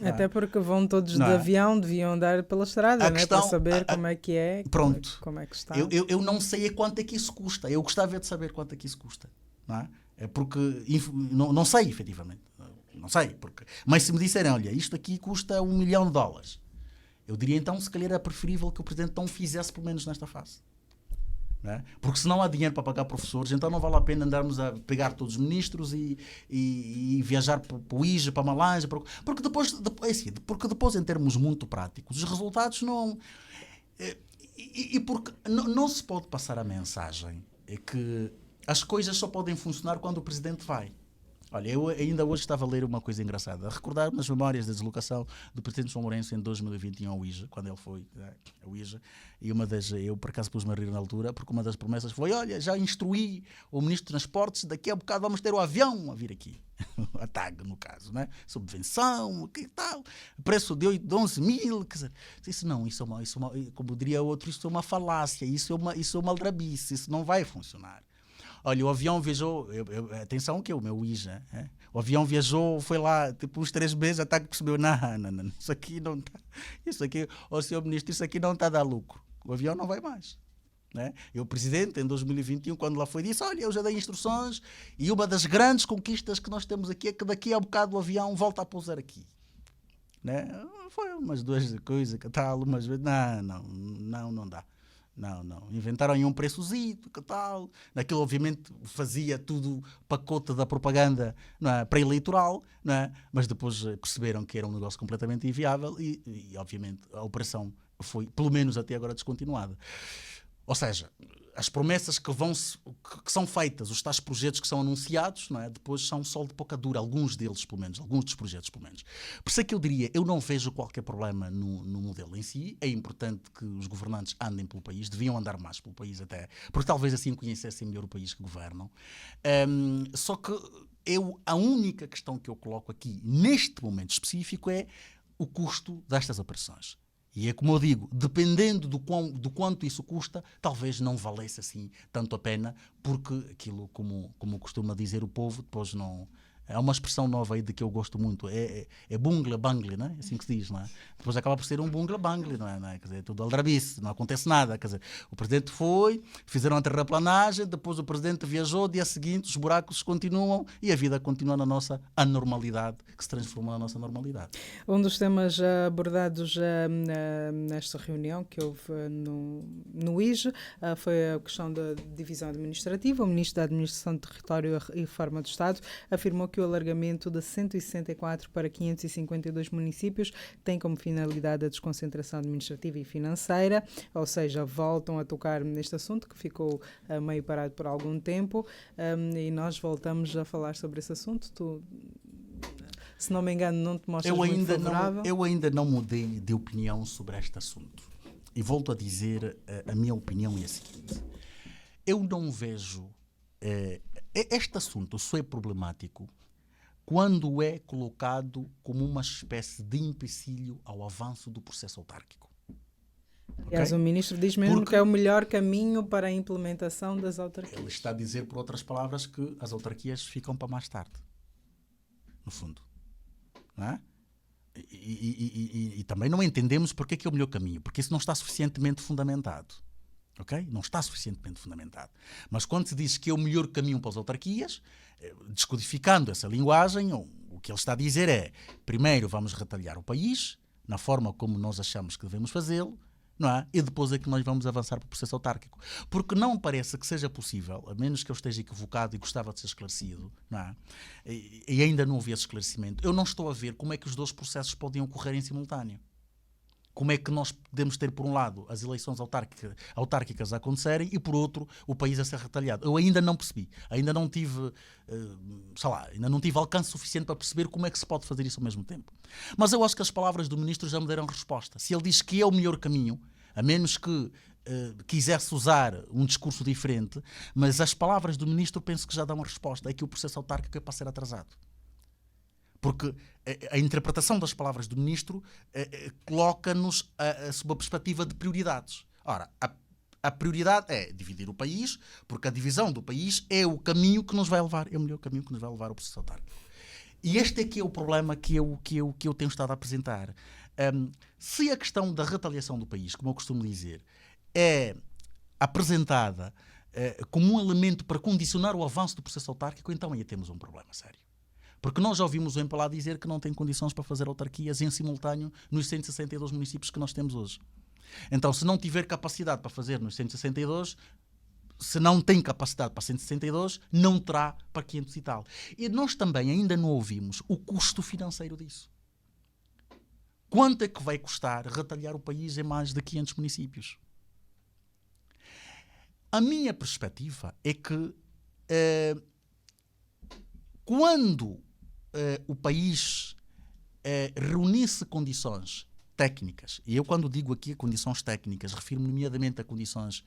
Até porque vão todos de avião, deviam andar pela estrada,
questão,
para saber como é que é,
pronto.
Como é que está.
Eu não sei a quanto é que isso custa, eu gostava de saber quanto é que isso custa. Não é? É porque não sei, efetivamente. Não sei, mas se me disserem, olha, isto aqui custa $1 milhão, eu diria então, se calhar era preferível que o presidente não fizesse, pelo menos nesta fase. Não é? Porque se não há dinheiro para pagar professores, então não vale a pena andarmos a pegar todos os ministros e viajar para o IJE, para a Malange, porque depois, em termos muito práticos, os resultados não... E porque não se pode passar a mensagem que as coisas só podem funcionar quando o presidente vai. Olha, eu ainda hoje estava a ler uma coisa engraçada, a recordar umas memórias da deslocação do presidente João Lourenço em 2021 ao IJE, quando ele foi ao IJE, e eu por acaso pus-me a rir na altura, porque uma das promessas foi, olha, já instruí o ministro de Transportes, daqui a bocado vamos ter o avião a vir aqui, a TAG no caso, né? Subvenção, que tal, preço de 11 mil, quer dizer, isso é uma, como diria outro, isso é uma falácia, isso é uma aldrabice, isso não vai funcionar. Olha, o avião viajou, atenção que é o meu IJE, o avião viajou, foi lá, tipo, uns 3 meses, até que percebeu, não, isso aqui não está, senhor ministro, isso aqui não está a dar lucro, o avião não vai mais. Né? E o presidente, em 2021, quando lá foi, disse, olha, eu já dei instruções e uma das grandes conquistas que nós temos aqui é que daqui a bocado o avião volta a pousar aqui. Né? Foi umas 2 coisas, que tal, mas não dá. Não. Inventaram aí um preçozito, que tal? Naquilo, obviamente, fazia tudo pacote da propaganda, não é? Pré-eleitoral, não é? Mas depois perceberam que era um negócio completamente inviável e, obviamente, a operação foi, pelo menos até agora, descontinuada. Ou seja, as promessas que são feitas, os tais projetos que são anunciados, não é? Depois são só de pouca dura, alguns deles, pelo menos, alguns dos projetos, pelo menos. Por isso é que eu diria, eu não vejo qualquer problema no modelo em si. É importante que os governantes andem pelo país, deviam andar mais pelo país até, porque talvez assim conhecessem melhor o país que governam. Só que a única questão que eu coloco aqui, neste momento específico, é o custo destas operações. E é como eu digo, dependendo do quanto isso custa, talvez não valesse assim tanto a pena, porque aquilo, como costuma dizer o povo, depois não... Há uma expressão nova aí de que eu gosto muito, é bungla bangli, não é? Assim que se diz, não é? Depois acaba por ser um bungla bangli, não é? Quer dizer, tudo aldrabice, não acontece nada, quer dizer, o presidente foi, fizeram a terraplanagem, depois o presidente viajou, dia seguinte os buracos continuam e a vida continua na nossa anormalidade, que se transforma na nossa normalidade.
Um dos temas abordados nesta reunião que houve no IJE foi a questão da divisão administrativa. O ministro da Administração do Território e Reforma do Estado afirmou que o alargamento de 164 para 552 municípios tem como finalidade a desconcentração administrativa e financeira, ou seja, voltam a tocar neste assunto que ficou meio parado por algum tempo, e nós voltamos a falar sobre esse assunto. Tu, se não me engano, não te mostras muito favorável?
Eu ainda não mudei de opinião sobre este assunto. E volto a dizer, a minha opinião é a seguinte. Eu não vejo... este assunto só é problemático quando é colocado como uma espécie de empecilho ao avanço do processo autárquico.
Aliás, o ministro diz mesmo que é o melhor caminho para a implementação das autarquias.
Ele está a dizer, por outras palavras, que as autarquias ficam para mais tarde, no fundo. Não é? E também não entendemos porque é que é o melhor caminho, porque isso não está suficientemente fundamentado. Okay? Não está suficientemente fundamentado. Mas quando se diz que é o melhor caminho para as autarquias, descodificando essa linguagem, o que ele está a dizer é, primeiro vamos retalhar o país, na forma como nós achamos que devemos fazê-lo, não é? E depois é que nós vamos avançar para o processo autárquico. Porque não parece que seja possível, a menos que eu esteja equivocado e gostava de ser esclarecido, não é? E ainda não houve esse esclarecimento, eu não estou a ver como é que os 2 processos podem ocorrer em simultâneo. como é que nós podemos ter, por um lado, as eleições autárquicas a acontecerem e, por outro, o país a ser retalhado? Eu ainda não percebi. Ainda não tive, ainda não tive alcance suficiente para perceber como é que se pode fazer isso ao mesmo tempo. Mas eu acho que as palavras do ministro já me deram resposta. Se ele diz que é o melhor caminho, a menos que quisesse usar um discurso diferente, mas as palavras do ministro penso que já dão a resposta. É que o processo autárquico é para ser atrasado. Porque a interpretação das palavras do ministro coloca-nos sob a perspectiva de prioridades. Ora, a prioridade é dividir o país, porque a divisão do país é o caminho que nos vai levar, é o melhor caminho que nos vai levar ao processo autárquico. E este é que é o problema que eu tenho estado a apresentar. Se a questão da retaliação do país, como eu costumo dizer, é apresentada como um elemento para condicionar o avanço do processo autárquico, então aí temos um problema sério. Porque nós já ouvimos o MPLA dizer que não tem condições para fazer autarquias em simultâneo nos 162 municípios que nós temos hoje. Então, se não tiver capacidade para fazer nos 162, se não tem capacidade para 162, não terá para 500 e tal. E nós também ainda não ouvimos o custo financeiro disso. Quanto é que vai custar retalhar o país em mais de 500 municípios? A minha perspectiva é que quando o país reunisse condições técnicas, e eu quando digo aqui condições técnicas, refiro-me nomeadamente a condições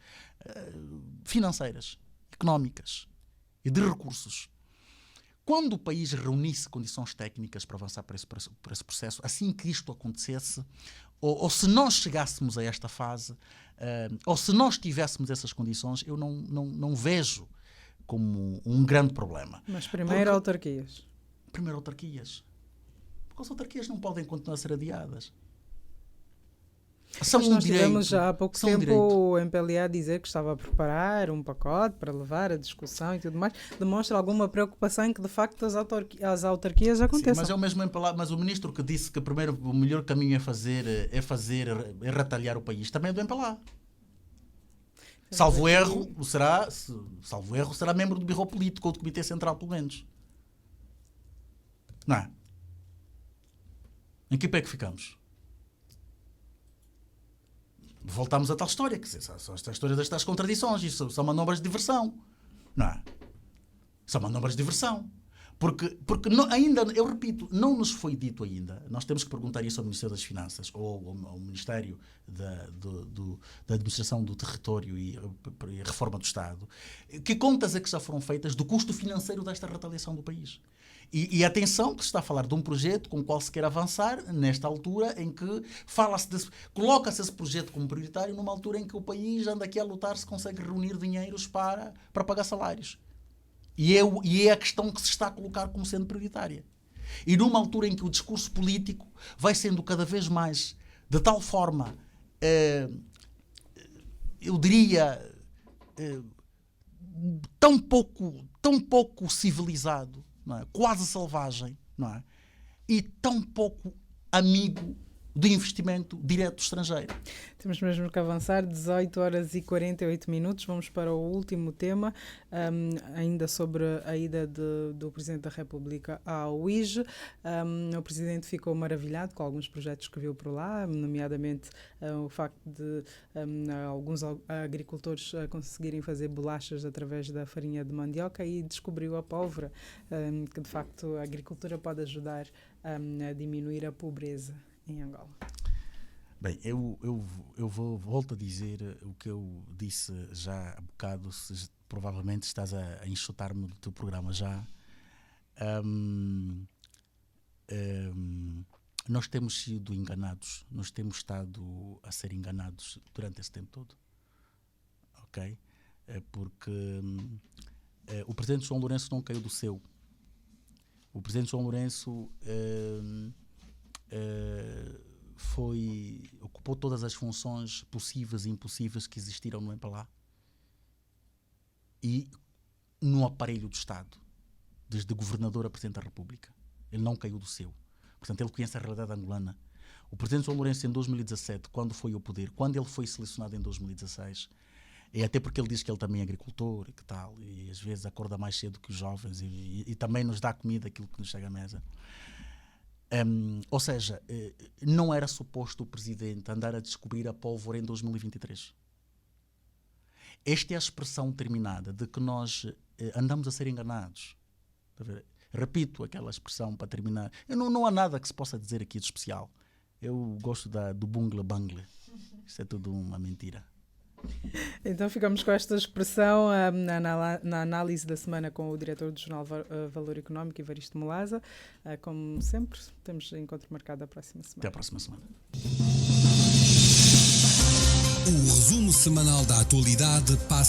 financeiras, económicas e de recursos. Quando o país reunisse condições técnicas para avançar por esse processo, assim que isto acontecesse, ou se nós chegássemos a esta fase, ou se nós tivéssemos essas condições, eu não vejo como um grande problema.
Mas primeiro autarquias.
Primeiro autarquias. Porque as autarquias não podem continuar a ser adiadas. São
Mas
um
nós
direito.
tivemos já há pouco tempo
direito.
o MPLA a dizer que estava a preparar um pacote para levar a discussão e tudo mais. Demonstra alguma preocupação em que, de facto, as autarquias aconteçam.
Sim, mas é o mesmo MPLA, mas o ministro que disse que primeiro o melhor caminho é retalhar o país, também é do MPLA. Salvo erro, será membro do Birro Político ou do Comitê Central, pelo menos. Não é? Em que pé que ficamos? Voltamos a tal história, quer dizer, são estas histórias das tais contradições, isso são manobras de diversão, não é? São manobras de diversão. Porque não, ainda, eu repito, não nos foi dito ainda, nós temos que perguntar isso ao Ministério das Finanças ou ao Ministério da Administração do Território e Reforma do Estado, que contas é que já foram feitas do custo financeiro desta retaliação do país. E atenção que se está a falar de um projeto com o qual se quer avançar nesta altura em que coloca-se esse projeto como prioritário numa altura em que o país anda aqui a lutar se consegue reunir dinheiros para pagar salários. E é a questão que se está a colocar como sendo prioritária. E numa altura em que o discurso político vai sendo cada vez mais, de tal forma, eu diria, tão pouco civilizado, não é? Quase selvagem, não é? E tão pouco amigo do investimento direto estrangeiro.
Temos mesmo que avançar, 18 horas e 48 minutos. Vamos para o último tema, ainda sobre a ida do Presidente da República ao UIJ. O Presidente ficou maravilhado com alguns projetos que viu por lá, nomeadamente o facto de alguns agricultores conseguirem fazer bolachas através da farinha de mandioca, e descobriu a pólvora, que de facto a agricultura pode ajudar a diminuir a pobreza em Angola.
Bem, eu volto a dizer o que eu disse já há bocado, provavelmente estás a enxutar-me do teu programa já. Nós temos sido enganados, nós temos estado a ser enganados durante esse tempo todo. Ok? Porque o Presidente João Lourenço não caiu do céu. O Presidente João Lourenço ocupou todas as funções possíveis e impossíveis que existiram no MPLA e no aparelho do Estado, desde governador a Presidente da República. Ele não caiu do céu. Portanto, ele conhece a realidade angolana. O Presidente João Lourenço, em 2017, quando foi ao poder, quando ele foi selecionado em 2016, e até porque ele diz que ele também é agricultor e que tal, e às vezes acorda mais cedo que os jovens e também nos dá comida, aquilo que nos chega à mesa. Ou seja, não era suposto o Presidente andar a descobrir a pólvora em 2023. Esta é a expressão terminada de que nós andamos a ser enganados. Repito aquela expressão para terminar. Não há nada que se possa dizer aqui de especial. Eu gosto do bungle-bangle. Isso é tudo uma mentira.
Então ficamos com esta expressão na análise da semana com o diretor do jornal Valor Económico, Evaristo Melaza. Como sempre, temos encontro marcado a próxima semana.
Até a próxima semana.
O resumo semanal da atualidade passa